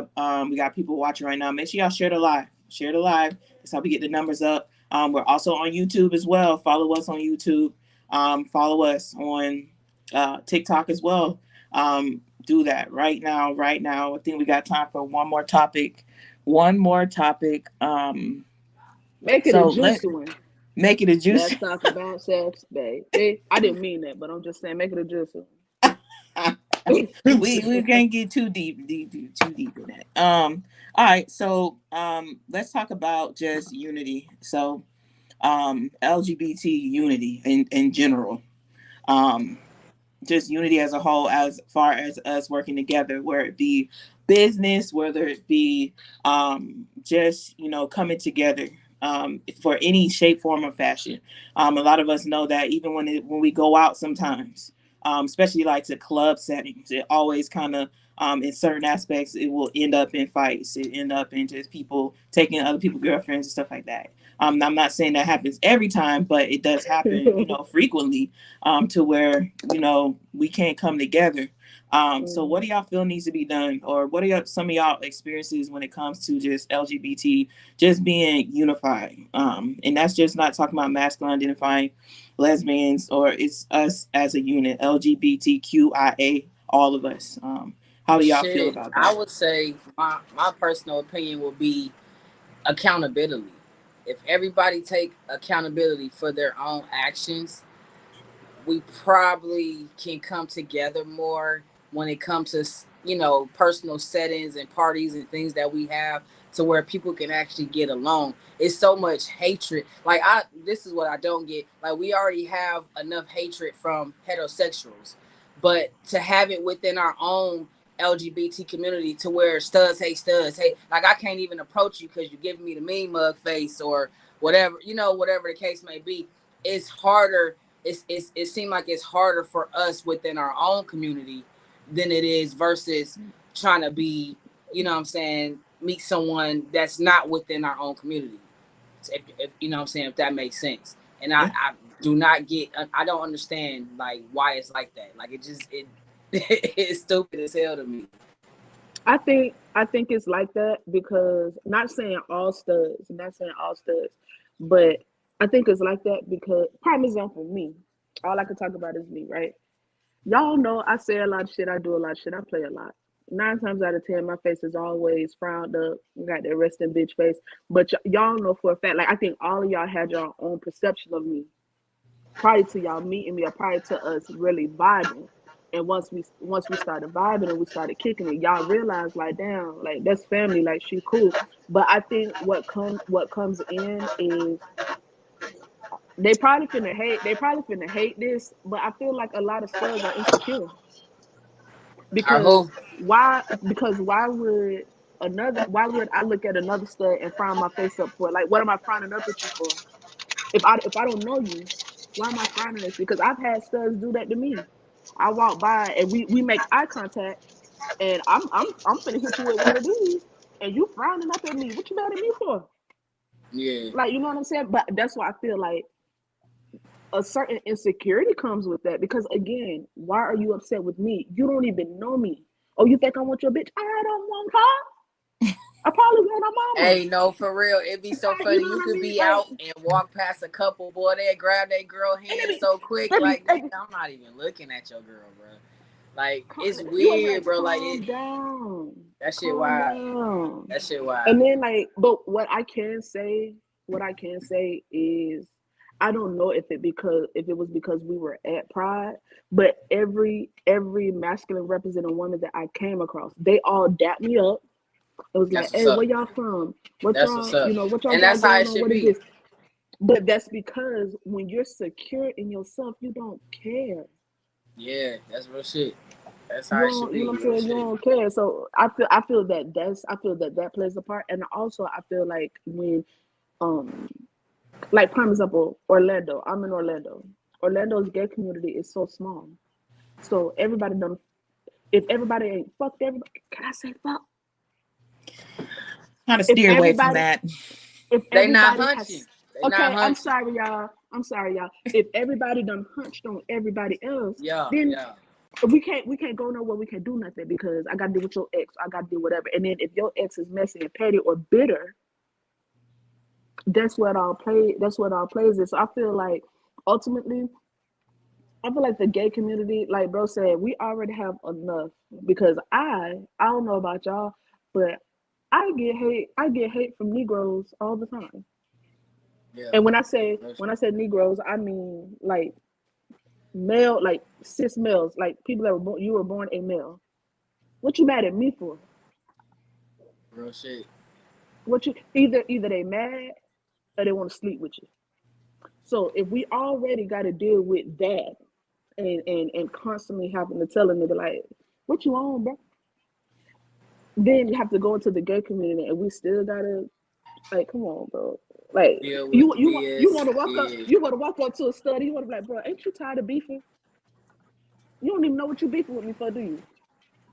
people watching right now, make sure y'all share the live. Share the live. That's how we get the numbers up. We're also on YouTube as well. Follow us on YouTube. Follow us on TikTok as well. Do that right now, right now. I think we got time for one more topic. One more topic. Make it a So let juicy one. make it a juice. Let's talk about sex, baby. I didn't mean that, but I'm just saying, make it a juicy We can't get too deep in that. All right, so let's talk about just unity. So LGBT unity in general. Um just unity as a whole, as far as us working together, where it be business, whether it be just coming together for any shape, form, or fashion. A lot of us know that even when we go out sometimes, especially like to club settings, it always kind of in certain aspects it will end up in fights. It end up in just people taking other people's girlfriends and stuff like that. I'm not saying that happens every time, but it does happen, one. frequently, to where we can't come together. So what do y'all feel needs to be done, or what are some of y'all experiences when it comes to just LGBT just being unified? And that's just not talking about masculine identifying lesbians, or it's us as a unit, LGBTQIA, all of us. How do y'all feel Shit, about I that? would say my personal opinion would be accountability. If everybody take accountability for their own actions, we probably can come together more when it comes to personal settings and parties and things that we have, to where people can actually get along. It's so much hatred. Like, this is what I don't get. Like, we already have enough hatred from heterosexuals, but to have it within our own LGBT community, to where studs hate studs, hey, like, I can't even approach you because you're giving me the mean mug face or whatever, whatever the case may be. It's harder. It seems like it's harder for us within our own community than it is versus trying to be, what I'm saying, meet someone that's not within our own community. If you know what I'm saying, if that makes sense. And Yeah. I do not get, I don't understand like why it's like that. Like, it's stupid as hell to me. I think it's like that because not saying all studs, but I think it's like that because prime example me. All I can talk about is me, right? Y'all know I say a lot of shit, I do a lot of shit, I play a lot. 9 times out of 10, my face is always frowned up, got that resting bitch face. But y'all know for a fact, like I think all of y'all had your own perception of me prior to y'all meeting me or prior to us really vibing. And once we started vibing and we started kicking it, y'all realized like, damn, like that's family, like she cool. But I think what comes in is they probably finna hate this, but I feel like a lot of studs are insecure Our who? because why would I look at another stud and frown my face up for? Like, what am I frowning up at you for? If I don't know you, why am I frowning at you? Because I've had studs do that to me. I walk by and we make eye contact, and I'm finna hit you with one of these, and you frowning up at me. What you mad at me for? Yeah. Like, you know what I'm saying? But that's why I feel like a certain insecurity comes with that because again, why are you upset with me? You don't even know me. Oh, you think I want your bitch? I don't want her. I probably want her mama. Hey, no, for real. It'd be so Like, funny. you know You what I could mean? be Like, out and walk past a couple, boy, they grab that girl and hand so quick. Like, I'm not even looking at your girl, bro. Like, it's you was weird, like, bro. Like, calm down. that shit Calm wild. down. That shit wild. And then like, but what I can say is I don't know if it was because we were at Pride, but every masculine representing woman that I came across, they all dapped me up. It was like, That's what's hey, up. where y'all from? What That's what's y'all, up. what y'all And got that's how going it on? should What is be. this? But that's because when you're secure in yourself, you don't care. Yeah, that's real shit. That's You how it should don't, be. you know what I'm Real saying? You shit. don't care. So I feel that plays a part. And also I feel like when like prime example, Orlando. I'm in Orlando. Orlando's gay community is so small. So everybody done if everybody ain't fucked everybody, can I say fuck? Trying to If steer away from everybody that. if They not everybody hunching. has They not I'm hunching. sorry y'all. If everybody done hunched on everybody else, Yeah, then yeah. we can't go nowhere, we can't do nothing because I gotta deal with your ex, I gotta do whatever. And then if your ex is messy and petty or bitter, that's what all plays is. So I feel like ultimately the gay community, like bro said, we already have enough because I don't know about y'all, but I get hate from Negroes all the time. Yeah. And when I say Negroes, I mean like male, like cis males, like people that you were born a male. What you mad at me for? Real shit. What you either they mad or they want to sleep with you. So if we already got to deal with that and constantly having to tell them to be like, what you on, bro? Then you have to go into the gay community and we still gotta like, come on, bro. Like Deal with you the want to BS. walk up, Yeah. to a study, you want to be like, bro, ain't you tired of beefing? You don't even know what you beefing with me for, do you?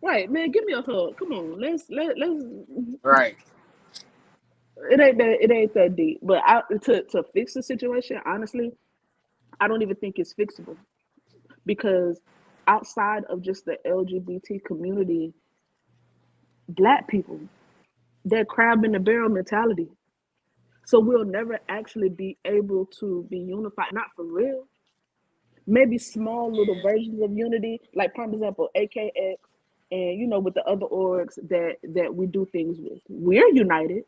Right, man, give me a hug. Come on, let's Right. it ain't that deep. But to fix the situation, honestly, I don't even think it's fixable because outside of just the LGBT community, black people, they're crab in the barrel mentality. So we'll never actually be able to be unified, not for real. Maybe small little Yeah. versions of unity, like for example, AKX, and with the other orgs that we do things with. We're united,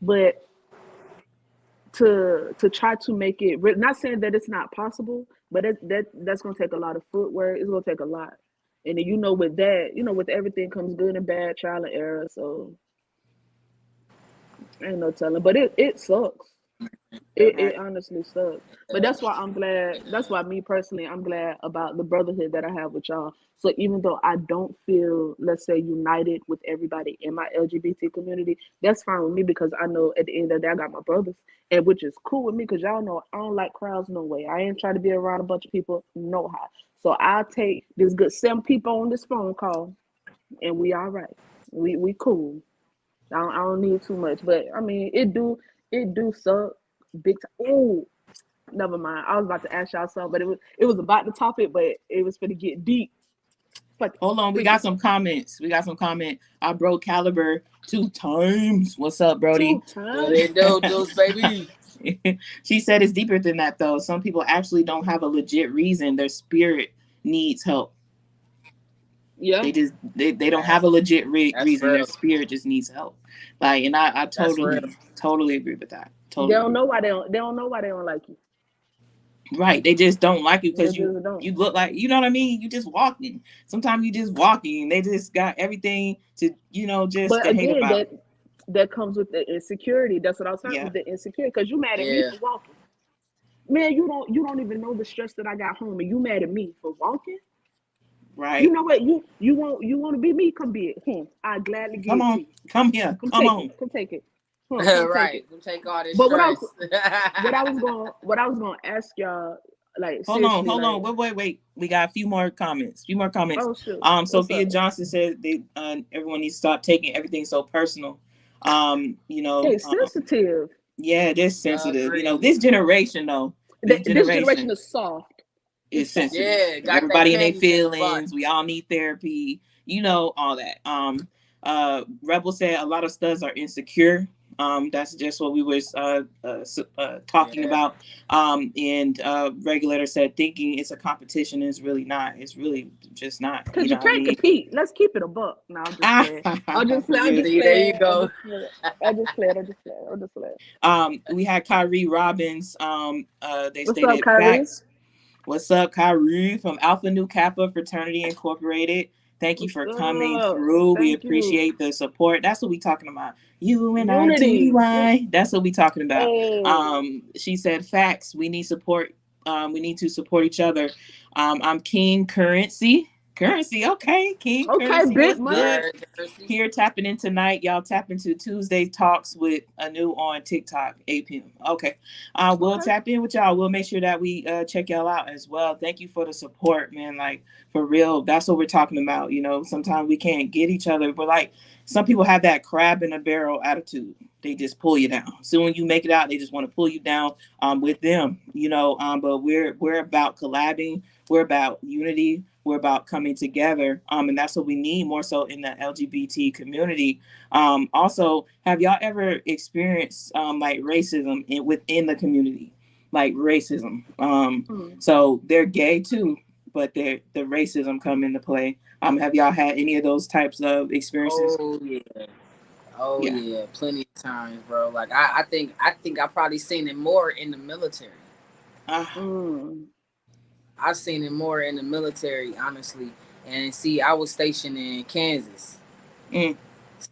but to try to make it not saying that it's not possible, but that's gonna take a lot of footwork. It's gonna take a lot. And then with that, with everything comes good and bad, trial and error. So ain't no telling. But it sucks. Yeah. It honestly sucks. But Yeah. that's why I'm glad. That's why me personally, I'm glad about the brotherhood that I have with y'all. So even though I don't feel, let's say, united with everybody in my LGBT community, that's fine with me because I know at the end of the day I got my brothers, and which is cool with me because y'all know I don't like crowds no way. I ain't trying to be around a bunch of people no how. So I'll take this good 7 people on this phone call, and we all right. We cool. I don't need too much, but I mean it do suck big time. Oh, never mind. I was about to ask y'all something, but it was about the topic, but it was gonna get deep. But Hold on, we got some comments. I broke Caliber 2 times. What's up, Brody? 2 What times. it do, Deuce, baby? She said it's deeper than that though. Some people actually don't have a legit reason. Their spirit needs help. Yeah, They don't have a legit That's reason. Their real. spirit just needs help. Like, and I That's real. totally agree with that. they Totally don't agree. know why they don't know why they don't like you. Right. They just don't like you They because just don't. you look like, you know what I mean? You just walking. Sometimes you just walking. They just got everything to, just But to hate again, about. that comes with the insecurity. That's what I was talking Yeah. with, the insecurity. Because you mad at me Yeah. for walking. Man, you don't even know the stress that I got home, and you mad at me for walking. You Right. know what? You want to be me? Come be it. I gladly give Come it to on. you. Come here. Come Come take it. on. Come take it. Come take Right. it. Don't take all this But stress. what I was gonna ask y'all, like Hold on. seriously, Hold like, on. Wait. We got a few more comments. oh shoot, what's Sophia up? Johnson said everyone needs to stop taking everything so personal. Um, you know, Hey, um, sensitive. yeah, it is sensitive. Agreed. This generation though, Big This generation generation. is soft. It's It's soft. sensitive. Yeah, got that Everybody in their panties in the butt. feelings. We all need therapy. You know, all that. Rebel said a lot of studs are insecure. That's just what we was talking Yeah. about. And Regulator said thinking it's a competition is really not. It's really just not. Cause You you know what I can't mean? compete. Let's keep it a buck. No, I'm just playing. I'm just playing. I'm just See, there you playing. go. I'm just playing. We had Kyrie Robbins. They What's up, stated Kyrie? facts. What's up, Kyrie from Alpha Nu Kappa Fraternity Incorporated? Thank you for coming through. We Thank you. appreciate the support. That's what we talking about. You and Unity. I, that's what we talking about. Hey. She said facts. We need support. We need to support each other. I'm King Currency. Okay. King Okay, Currency. big What's money. good? Jersey. Here tapping in tonight. Y'all tap into Tuesday Talks with Anu on TikTok, 8 p.m. Okay. We'll tap in with y'all. We'll make sure that we check y'all out as well. Thank you for the support, man. Like, for real, that's what we're talking about. You know, sometimes we can't get each other, but like some people have that crab in a barrel attitude. They just pull you down. So when you make it out, they just want to pull you down with them, you know. But we're about collabing. We're about unity. We're about coming together. And that's what we need more so in the LGBT community. Also, have y'all ever experienced like racism within the community? Like racism. So they're gay too, but the racism come into play. Have y'all had any of those types of experiences? Oh yeah, plenty of times, bro. Like I think I probably seen it more in the military. I've seen it more in the military, honestly. And see, I was stationed in Kansas,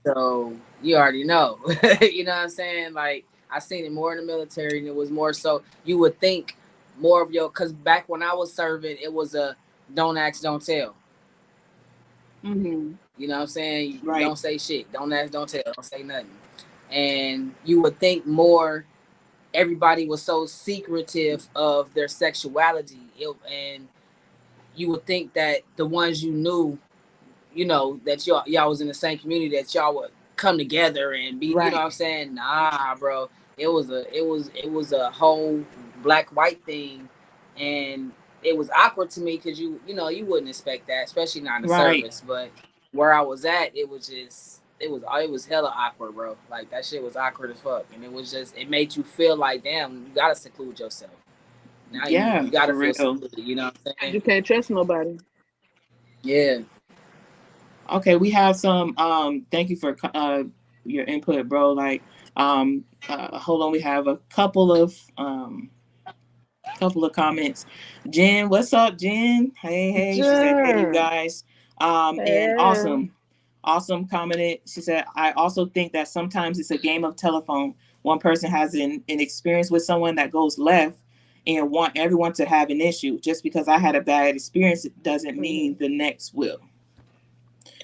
so you already know. You know what I'm saying? Like I seen it more in the military, and it was more so you would think more of your. Because back when I was serving, it was a don't ask, don't tell. You know what I'm saying? Right. Don't say shit. Don't ask, don't tell. Don't say nothing. And you would think more everybody was so secretive of their sexuality. And you would think that the ones you knew, you know, that y'all was in the same community, that y'all would come together and be, Right. you know what I'm saying? Nah, bro. It was a whole black-white thing. And it was awkward to me because you wouldn't expect that, especially not in the service. But where I was at, it was hella awkward, bro. Like that shit was awkward as fuck, and it made you feel like, damn, you gotta seclude yourself. Now you gotta feel secluded. You know what I'm saying? You can't trust nobody. Yeah. Okay, we have some. Thank you for your input, bro. Like, hold on, we have a couple of comments. Jen, what's up, Jen? Hey. She said, hey, you guys. And awesome commented. She said, I also think that sometimes it's a game of telephone. One person has an experience with someone that goes left and want everyone to have an issue. Just because I had a bad experience, it doesn't mean the next will.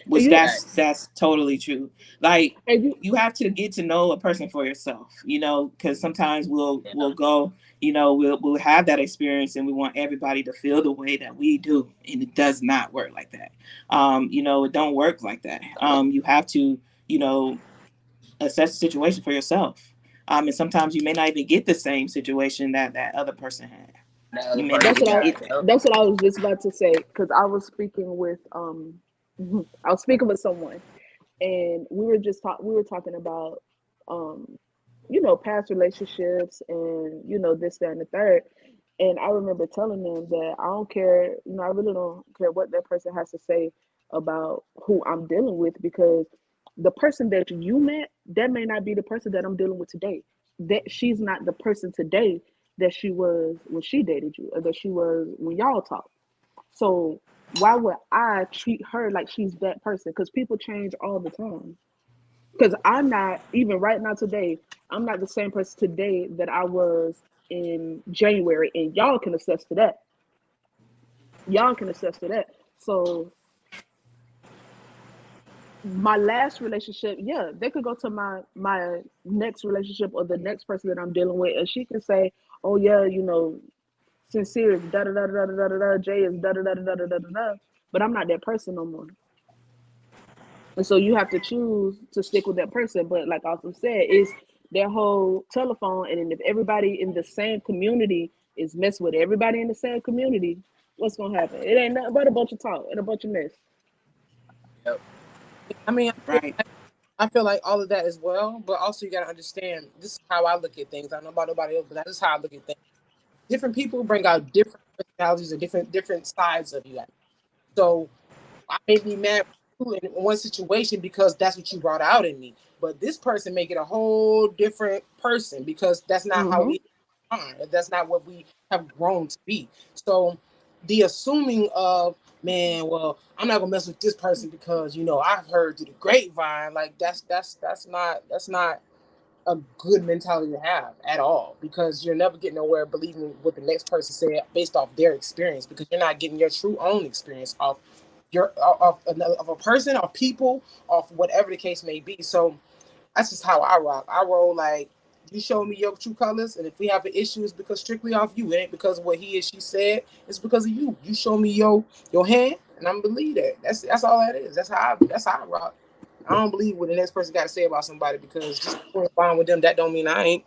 Which that's totally true. Like you have to get to know a person for yourself, you know, because sometimes we'll go, you know, we'll have that experience and we want everybody to feel the way that we do, and it does not work like that. You know, it don't work like that. You have to, you know, assess the situation for yourself. And sometimes you may not even get the same situation that other person had. That's what I was just about to say, because I was speaking with someone, and we were talking about you know, past relationships and, you know, this, that, and the third. And I remember telling them that I don't care, you know, I really don't care what that person has to say about who I'm dealing with, because the person that you met, that may not be the person that I'm dealing with today. That she's not the person today that she was when she dated you, or that she was when y'all talked. So why would I treat her like she's that person? Because people change all the time. Because I'm not, even right now today, I'm not the same person today that I was in January, and y'all can attest to that. So my last relationship, yeah, they could go to my next relationship or the next person that I'm dealing with, and she can say, oh yeah, you know, Sincere is da da da da da da da, Jay is da da da da da da da, but I'm not that person no more. And so you have to choose to stick with that person. But like I also said, is their whole telephone. And then if everybody in the same community is messing with everybody in the same community, what's gonna happen? It ain't nothing but a bunch of talk and a bunch of mess. Yep. I mean, Right. I feel like all of that as well, but also you got to understand, this is how I look at things. I don't know about nobody else, but that is how I look at things. Different people bring out different personalities or different sides of you. So I may be mad in one situation because that's what you brought out in me, but this person make it a whole different person because that's not how we are. That's not what we have grown to be. So the assuming of, man, well, I'm not gonna mess with this person because I've heard through the grapevine, like that's not a good mentality to have at all, because you're never getting nowhere believing what the next person said based off their experience, because you're not getting your true own experience off of a person, of people, of whatever the case may be. So that's just how I rock. I roll like, you show me your true colors, and if we have an issue, it's because strictly off you. It ain't because of what he or she said. It's because of you. You show me your hand, and I'm gonna believe that. That's all that is. That's how I rock. I don't believe what the next person got to say about somebody, because just fine with them, that don't mean I ain't.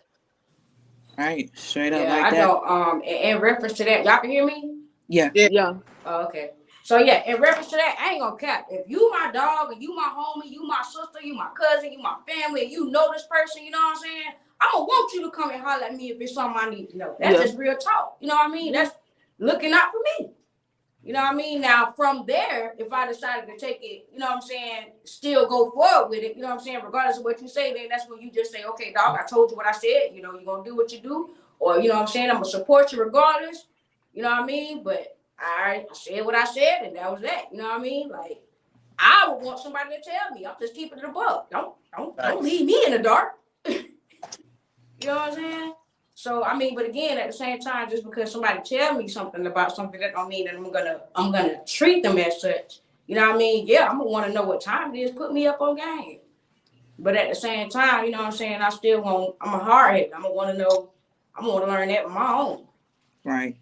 Right. Straight up Yeah, like I that. don't. In reference to that, y'all can hear me? Yeah. Yeah. Oh, okay. So yeah, in reference to that, I ain't gonna cap. If you my dog and you my homie, you my sister, you my cousin, you my family, and you know this person, you know what I'm saying? I'm gonna want you to come and holler at me if it's something I need to know. That's just real talk. You know what I mean? That's looking out for me. You know what I mean? Now, from there, if I decided to take it, you know what I'm saying, still go forward with it, you know what I'm saying, regardless of what you say, then that's when you just say, okay, dog, I told you what I said, you're going to do what you do, or, you know what I'm saying, I'm going to support you regardless, you know what I mean? But I said what I said, and that was that, you know what I mean? Like, I would want somebody to tell me. I'm just keeping it above. Don't leave me in the dark. You know what I'm saying? So I mean, but again, at the same time, just because somebody tell me something about something, that don't mean that I'm gonna treat them as such. You know what I mean? Yeah, I'm gonna want to know what time it is. Put me up on game. But at the same time, you know what I'm saying? I'm a hardhead. I'm gonna want to know. I'm gonna want to learn that on my own. Right.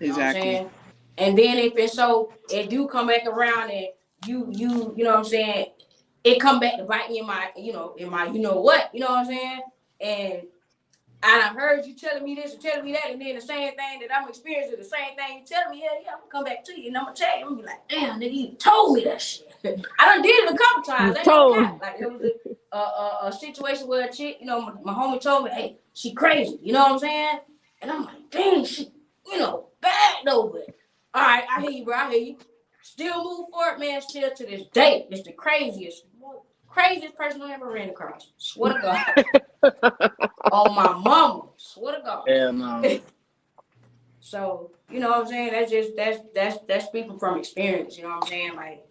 You know what I'm Exactly. saying? And then if it's so, it do come back around, and you know what I'm saying? It come back to bite me in my you know what? You know what I'm saying? And I heard you telling me this and telling me that, and then the same thing that I'm experiencing, the same thing you telling me, yeah, I'm gonna come back to you and I'm gonna tell you. I'm gonna be like, damn, nigga, you told me that shit. I done did it a couple times. Like it was a situation where a chick, my homie told me, hey, she crazy, you know what I'm saying? And I'm like, dang, she, bad though, but all right, I hear you, bro, I hear you. Still move forward, man, still to this day. It's the craziest person I ever ran across. Swear to God. On my mama. Swear to God. Hell no. So, you know what I'm saying? That's speaking from experience, you know what I'm saying? Like,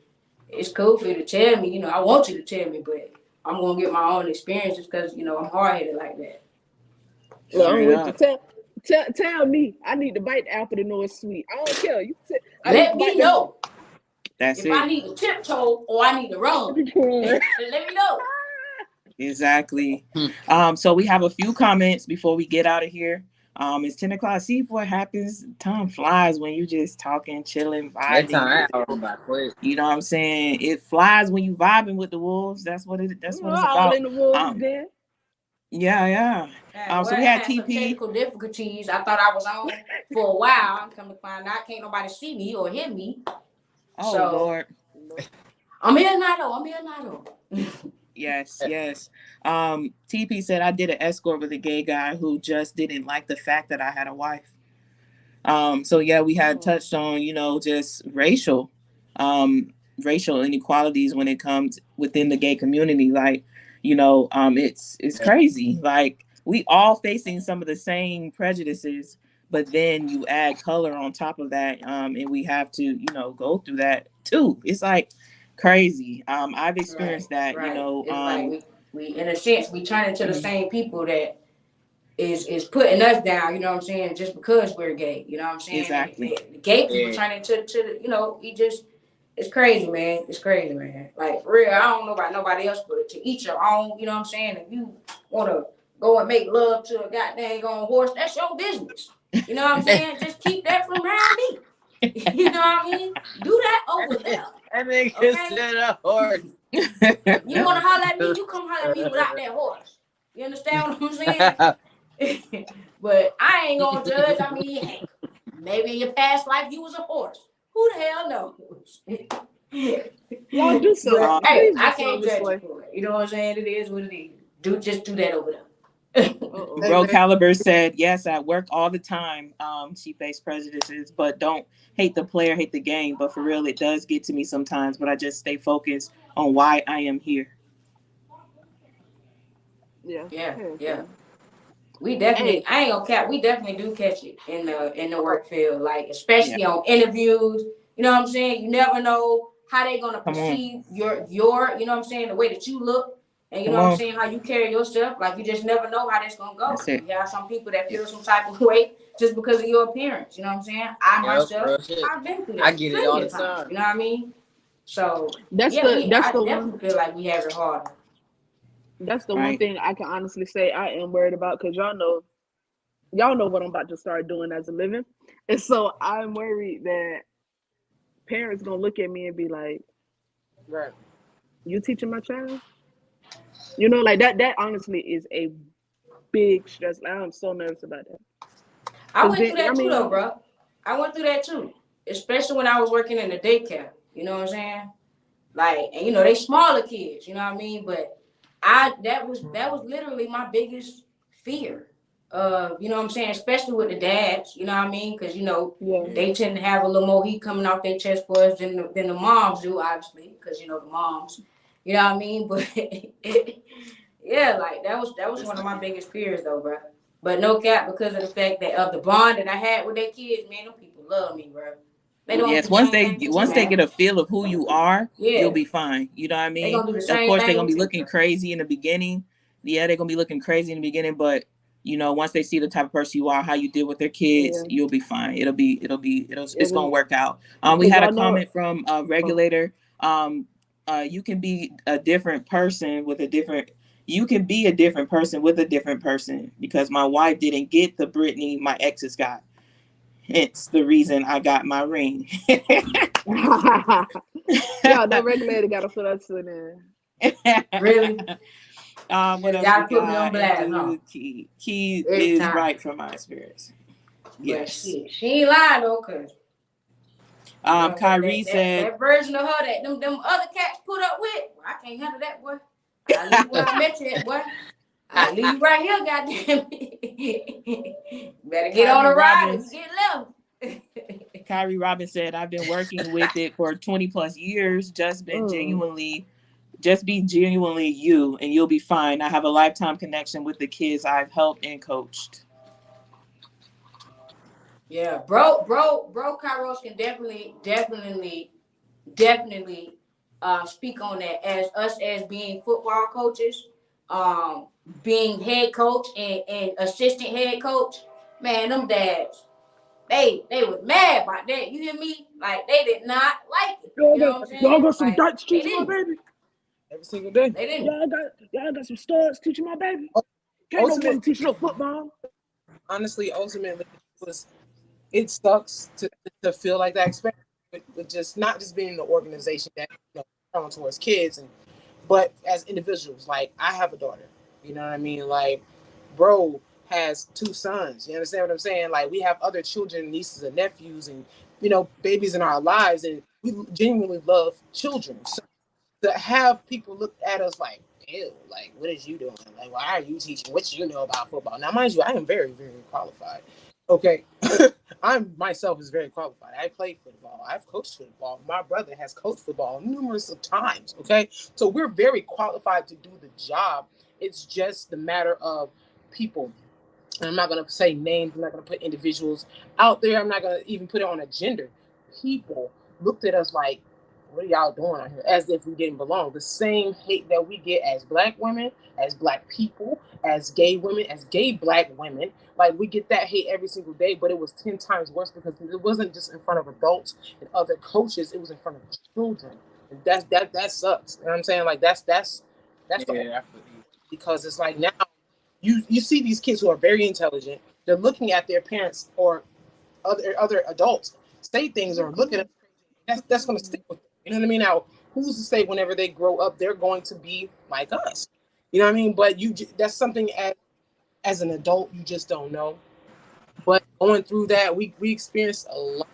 it's cool for you to tell me, I want you to tell me, but I'm gonna get my own experiences because, I'm hard-headed like that. Well, tell me. I need to bite the apple to know it's sweet. I don't care. Let me know. That's if it. I need to tiptoe or I need to run. Let me know. Exactly. So we have a few comments before we get out of here. It's 10 o'clock. See what happens. Time flies when you just talking, chilling, vibing. You know what I'm saying? It flies when you vibing with the wolves. That's what it's about. All in the wolves then. Yeah. So we had TP. Some technical difficulties. I thought I was on for a while. I'm coming to find out can't nobody see me or hear me. Oh, so, Lord. I'm here now. Yes. TP said I did an escort with a gay guy who just didn't like the fact that I had a wife. So yeah, we had touched on, just racial inequalities when it comes within the gay community. Like, it's crazy. Like, we all facing some of the same prejudices, but then you add color on top of that, and we have to, go through that too. It's like crazy. I've experienced that. It's like we in a sense we turn into the same people that is putting us down. You know what I'm saying? Just because we're gay. You know what I'm saying? Exactly. The gay people turn into it's crazy, man. It's crazy, man. Like, for real, I don't know about nobody else, but to each your own. You know what I'm saying? If you want to go and make love to a goddamn on horse, that's your business. You know what I'm saying? Just keep that from around me. You know what I mean? Do that over there. That nigga said a horse. You want to holler at me? You come holler at me without that horse. You understand what I'm saying? But I ain't gonna judge. I mean, hey, maybe in your past life you was a horse. Who the hell knows? Y'all do so. But hey, Please I do so can't this judge way. you for it. You know what I'm saying? It is what it is. Just do that over there. Uh-oh. Hey, Bro man. Caliber said, yes, at work all the time, she faced prejudices, but don't hate the player, hate the game. But for real, it does get to me sometimes, but I just stay focused on why I am here. Yeah. Yeah, Heck yeah. yeah. We definitely, Hey, I ain't gonna cap. We definitely do catch it in the work field, like Yeah. especially on interviews. You know what I'm saying? You never know how they gonna Come on. perceive your, you know what I'm saying, the way that you look, and you Come know what I'm on. saying, how you carry yourself. Like you just never know how that's gonna go. That's it. You have some people that feel some type of way just because of your appearance. You know what I'm saying? I Yep, myself, real shit. I've been through I that get it plenty all of the times. time. You know what I mean? So that's yeah, the I one definitely feel like we have it harder. that's the one Right. thing I can honestly say I am worried about, because y'all know what I'm about to start doing as a living. And so I'm worried that parents gonna look at me and be like, Right. you teaching my child? You know, like that honestly is a big stress. I'm so nervous about that. I Cause went then through that I too, though, mean, bro. I went through that too, especially when I was working in the daycare. You know what I'm saying? Like, and you know, they smaller kids. You know what I mean? But that was literally my biggest fear. You know what I'm saying? Especially with the dads. You know what I mean? Because you know yeah. they tend to have a little more heat coming off their chest for us than the moms do, obviously, because you know the moms. You know what I mean? But yeah, like that was one of my biggest fears, though, bro. But no cap, because of the fact that of the bond that I had with their kids, man, them people love me, bro. They don't Yes, do the same thing to me, once they man. get a feel of who you are, you'll Yeah, be fine. You know what I they mean? gonna do the Of same course, they're thing gonna be with you, looking bro. crazy in the beginning. Yeah, they're gonna be looking crazy in the beginning, but you know, once they see the type of person you are, how you deal with their kids, Yeah. you'll be fine. It's gonna And work out. We because had a y'all know, comment from a regulator. You can be a different person with a different. You can be a different person with a different person because my wife didn't get the Brittany my exes got. Hence the reason I got my ring. yeah, that regulator got to put us in there. Really, What just else we gotta put me on got? And blast, huh? do Key Every is time. right from my experience. But Yes. she ain't lying though, cause you know Kyrie said, that version of her that them other cats put up with, well, I can't handle that, boy. I leave where I met you at, boy. I leave right here, goddamn it. Better get on a ride and get left. Kyrie Robbins said, I've been working with it for 20 plus years. Just be genuinely you and you'll be fine. I have a lifetime connection with the kids I've helped and coached. Yeah, bro, Kairos can definitely speak on that as us as being football coaches, being head coach and assistant head coach. Man, them dads, they was mad about that. You hear me? Like they did not like it. You know what I'm Y'all saying? got some Like darts they teaching my didn't. baby. Every single day. They didn't. Y'all got some studs teaching my baby. Can't no woman teach no football. Honestly, ultimately, it sucks to feel like that, especially with just not just being the organization that going towards kids, but as individuals. Like I have a daughter, you know what I mean. Like, bro has 2 sons. You understand what I'm saying? Like we have other children, nieces and nephews, and babies in our lives, and we genuinely love children. So to have people look at us like, ew, like what is you doing? Like why are you teaching? What you know about football? Now, mind you, I am very, very qualified. Okay. I myself is very qualified. I played football. I've coached football. My brother has coached football numerous of times. Okay. So we're very qualified to do the job. It's just the matter of people. And I'm not going to say names. I'm not going to put individuals out there. I'm not going to even put it on a gender. People looked at us like, what are y'all doing out here? As if we didn't belong. The same hate that we get as Black women, as Black people, as gay women, as gay Black women. Like we get that hate every single day, but it was 10 times worse because it wasn't just in front of adults and other coaches. It was in front of children. And that sucks. You know what I'm saying? Like that's the whole, because it's like now you see these kids who are very intelligent. They're looking at their parents or other adults say things or look at them. That's going to stick with them. You know what I mean? Now, who's to say whenever they grow up, they're going to be like us? You know what I mean? But that's something as an adult you just don't know. But going through that, we experienced a lot.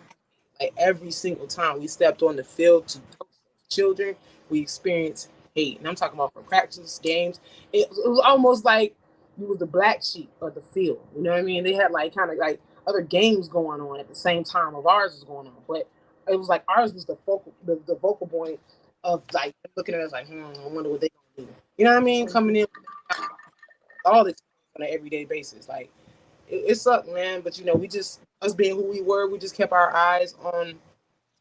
Like every single time we stepped on the field to coach children, we experienced hate. And I'm talking about from practice, games. It was almost like we was the black sheep of the field. You know what I mean? They had like kind of like other games going on at the same time of ours was going on. But it was like ours was the vocal point of like looking at us like, I wonder what they gonna do. You know what I mean? Coming in all the time on an everyday basis. Like it sucked, man. But we just us being who we were, we just kept our eyes on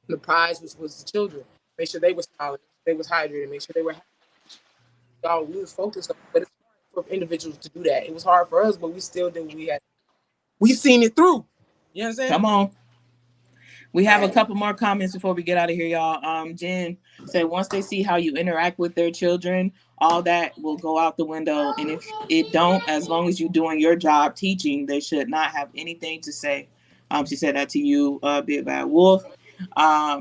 the prize, which was the children. Make sure they were solid, they was hydrated, make sure they were happy. Y'all, we was focused on it. But it's hard for individuals to do that. It was hard for us, but we still did what we had. We seen it through. You know what I'm saying? Come on. We have a couple more comments before we get out of here, y'all. Jen said once they see how you interact with their children, all that will go out the window. And if it don't, as long as you're doing your job teaching, they should not have anything to say. She said that to you, Big Bad Wolf. They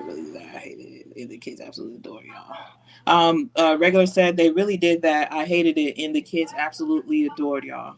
really did that. I hated it. The kids absolutely adore y'all. Regular said they really did that. I hated it, and the kids absolutely adored y'all.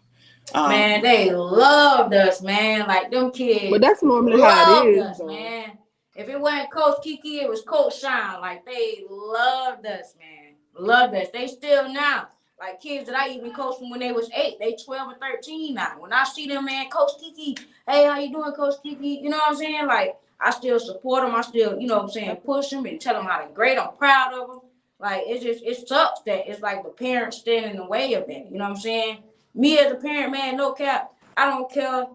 Man, they loved us, man. Like them kids. But that's normally how it is, us, though. man. If it wasn't Coach Kiki, it was Coach Sean. Like they loved us, man. Loved us. They still now. Like kids that I even coached from when they was 8, they 12 or 13 now. When I see them, man, Coach Kiki, hey, how you doing, Coach Kiki? You know what I'm saying? Like I still support them. I still, you know what I'm saying, push them and tell them how to grade. I'm proud of them. Like it sucks that it's like the parents stand in the way of that. You know what I'm saying? Me as a parent, man, no cap, I don't care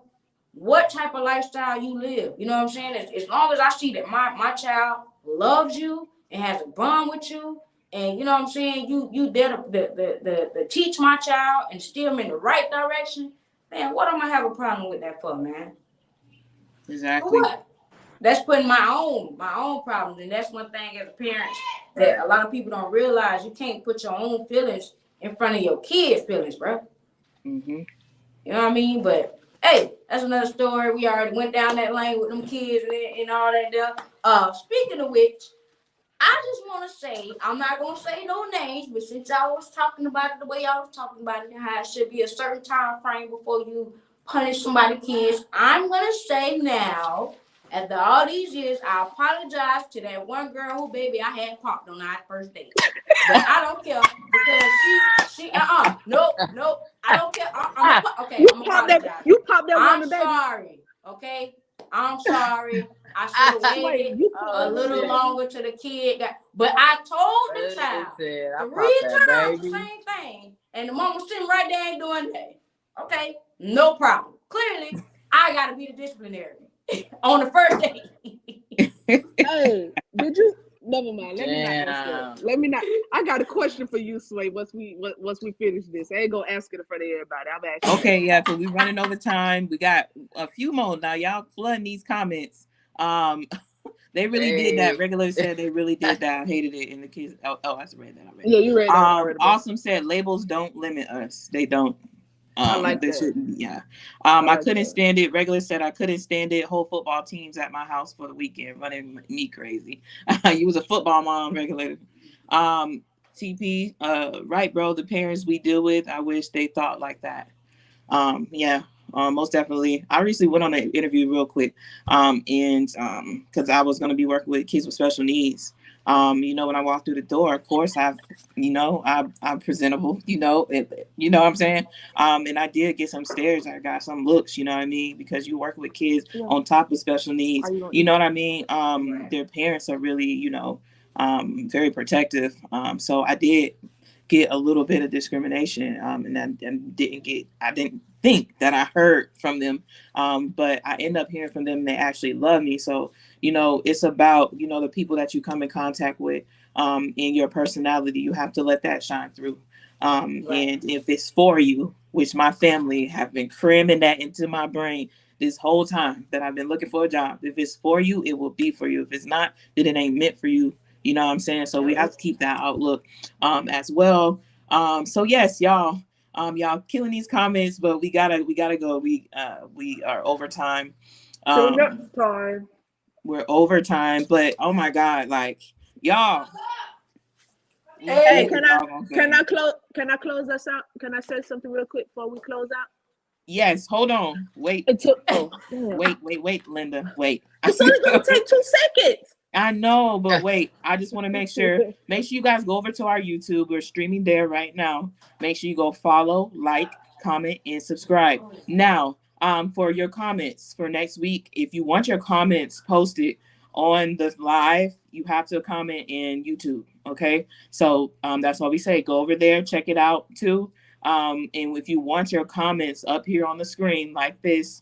what type of lifestyle you live. You know what I'm saying? As long as I see that my child loves you and has a bond with you, and you know what I'm saying, you there to teach my child and steer them in the right direction, man, what am I have a problem with that for, man? Exactly. For what? That's putting my own problems, and that's one thing as a parent that a lot of people don't realize. You can't put your own feelings in front of your kids' feelings, bro. Mm-hmm. You know what I mean? But hey, that's another story. We already went down that lane with them kids and all that there. Speaking of which, I just want to say, I'm not going to say no names, but since y'all was talking about it the way y'all was talking about it, how it should be a certain time frame before you punish somebody's kids, I'm going to say now, after all these years, I apologize to that one girl who, baby, I had popped on our first date. But I don't care because she nope, I don't care. Okay, You I'm popped apologize. that. You popped that I'm woman, baby. sorry. Okay, I'm sorry. I should have waited a little longer till the kid got. But I told the child 3 times the same thing, and the mama sitting right there ain't doing that. Okay, no problem. Clearly, I gotta be the disciplinary on the first date. Hey, did you? Never mind. Let me not ask that. Let me not. I got a question for you, Sway. Once we finish this, I ain't gonna ask it in front of everybody. I'm asking. Okay, yeah, because we're running over time. We got a few more now. Y'all flooding these comments. They really did that. Regular said they really did that. I hated it. And the kids. Oh, I just read that already. Yeah, you read that already. Awesome said labels don't limit us. They don't. I like that. Shouldn't, yeah. I couldn't stand it. Regular said I couldn't stand it. Whole football teams at my house for the weekend running me crazy. You was a football mom, Regular. TP, right, bro. The parents we deal with, I wish they thought like that. Most definitely. I recently went on an interview real quick, and because I was going to be working with kids with special needs. When I walk through the door, of course, I'm presentable, you know what I'm saying? And I did get some stares. I got some looks, you know what I mean? Because you work with kids on top of special needs, you know what I mean? Their parents are really, very protective. So I did get a little bit of discrimination, and I didn't think that I heard from them, but I end up hearing from them and they actually love me. So it's about the people that you come in contact with, in your personality. You have to let that shine through, and if it's for you, which my family have been cramming that into my brain this whole time that I've been looking for a job. If it's for you, it will be for you. If it's not, then it ain't meant for you. You know what I'm saying? So we have to keep that outlook as well. So yes, y'all killing these comments, but we gotta go. We are over time. Till next time. We're over time, but oh my God, like y'all, We Hey, did the can I doggone can I thing. close can I close us out? Can I say something real quick before we close out? Yes, hold on. Wait. It took damn. Wait, Linda. Wait. It's only gonna take 2 seconds. I know, but wait. I just want to make sure you guys go over to our YouTube. We're streaming there right now. Make sure you go follow, like, comment, and subscribe. Now, for your comments for next week, if you want your comments posted on the live, you have to comment in YouTube. Okay, so that's why we say go over there, check it out too. And if you want your comments up here on the screen like this,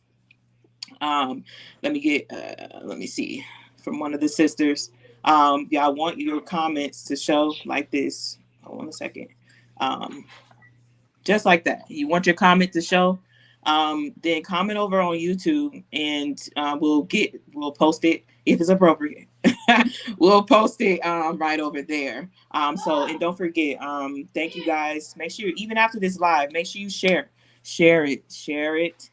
let me see from one of the sisters. Yeah, I want your comments to show like this. Hold on a second. Just like that. You want your comment to show? Then comment over on YouTube, and we'll post it if it's appropriate. We'll post it right over there. So, and don't forget, thank you guys. Make sure even after this live, make sure you share it.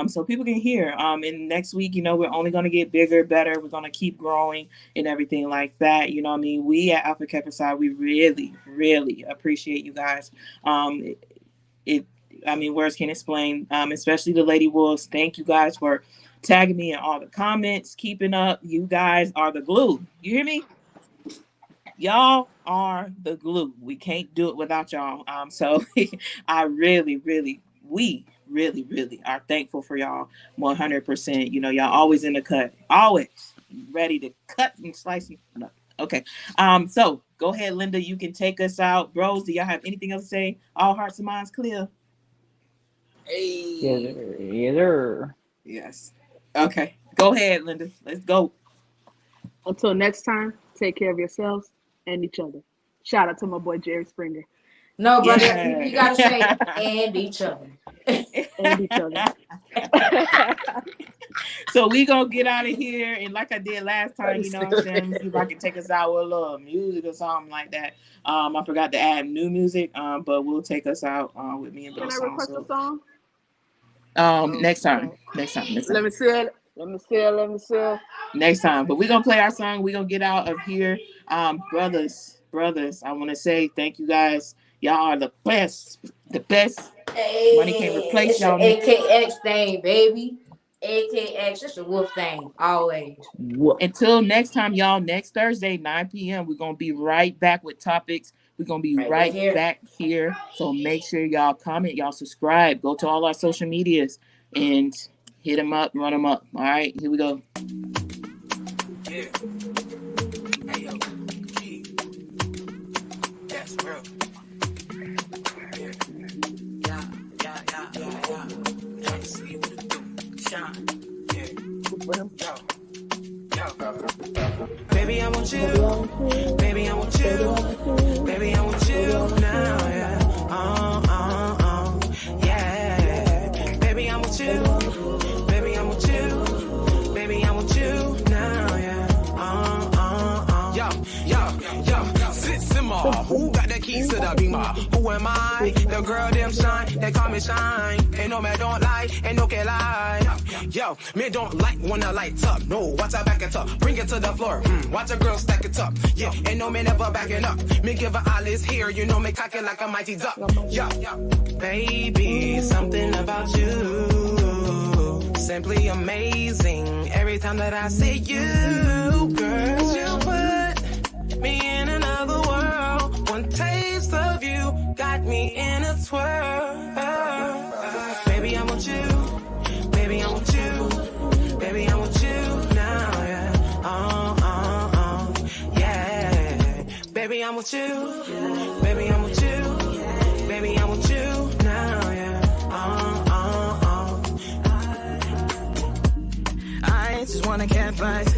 So people can hear. And next week, we're only going to get bigger, better. We're going to keep growing and everything like that. You know what I mean? We at Alpha Kappa Psi, we really, really appreciate you guys. Words can't explain, especially the Lady Wolves. Thank you guys for tagging me in all the comments, keeping up. You guys are the glue. You hear me? Y'all are the glue. We can't do it without y'all. So we really are thankful for y'all 100%. Y'all always in the cut, always ready to cut and slice and up. Okay. So go ahead, Linda. You can take us out. Bros, do y'all have anything else to say? All hearts and minds clear? Hey. Yes, sir. Yes. Okay. Go ahead, Linda. Let's go. Until next time, take care of yourselves and each other. Shout out to my boy Jerry Springer. No, brother, Yeah. you gotta say and each other. And each other. So we gonna get out of here, and like I did last time, see if I can take us out with a little music or something like that. I forgot to add new music, but we'll take us out with me and Bill. Can I request a song? Next time. Let me see it. Next time. But we're gonna play our song. We're gonna get out of here. Brothers, I want to say thank you guys. Y'all are the best. Hey, Money can't replace y'all. AKX thing, baby. AKX, it's a wolf thing, always. Until next time, y'all, next Thursday, 9 p.m., we're going to be right back with topics. We're going to be right back here. So make sure y'all comment, y'all subscribe, go to all our social medias and hit them up, run them up. All right, here we go. Yeah. Hey, yo, G. That's real. Yeah. Yeah. See what it do. Shine. Yeah. Yo. Baby, I want you. Baby, I want you. Baby, I want you now. Yeah. Yeah. Baby, I want you. Baby, I want you. Baby, I want you now. Yeah. Yo. Sit simmer. Who got the keys to the beamer? Who am I? The girl them shine. They call me shine. Ain't no man don't lie. Ain't no can lie. Yo, me don't like when I light up. No, watch I back it up. Bring it to the floor. Watch a girl stack it up. Yeah, ain't no man ever backing up. Me give her all this here. Me cocking like a mighty duck. Yeah, baby, something about you. Simply amazing. Every time that I see you, girl, you put me in another world. One taste of you got me in a twirl. Baby, I want you. Baby, I want you. Baby, I want you now. Yeah. Baby, I want you. Baby, I want you. Baby, I want you now. Yeah. I just wanna catfight.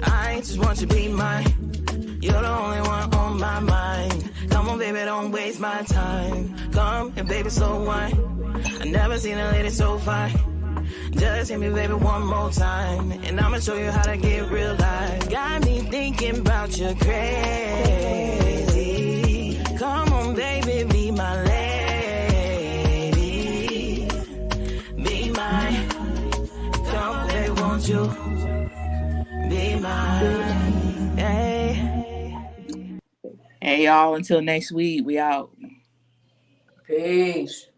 I just want you to be mine. You're the only one on my mind. Come on, baby, don't waste my time. Come and baby, so why? I never seen a lady so fine. Just hit me, baby, one more time, and I'ma show you how to get real life. Got me thinking about you crazy. Come on, baby, be my lady. Be mine. Come, baby, won't you? Be mine. Hey. Hey, y'all, until next week, we out. Peace.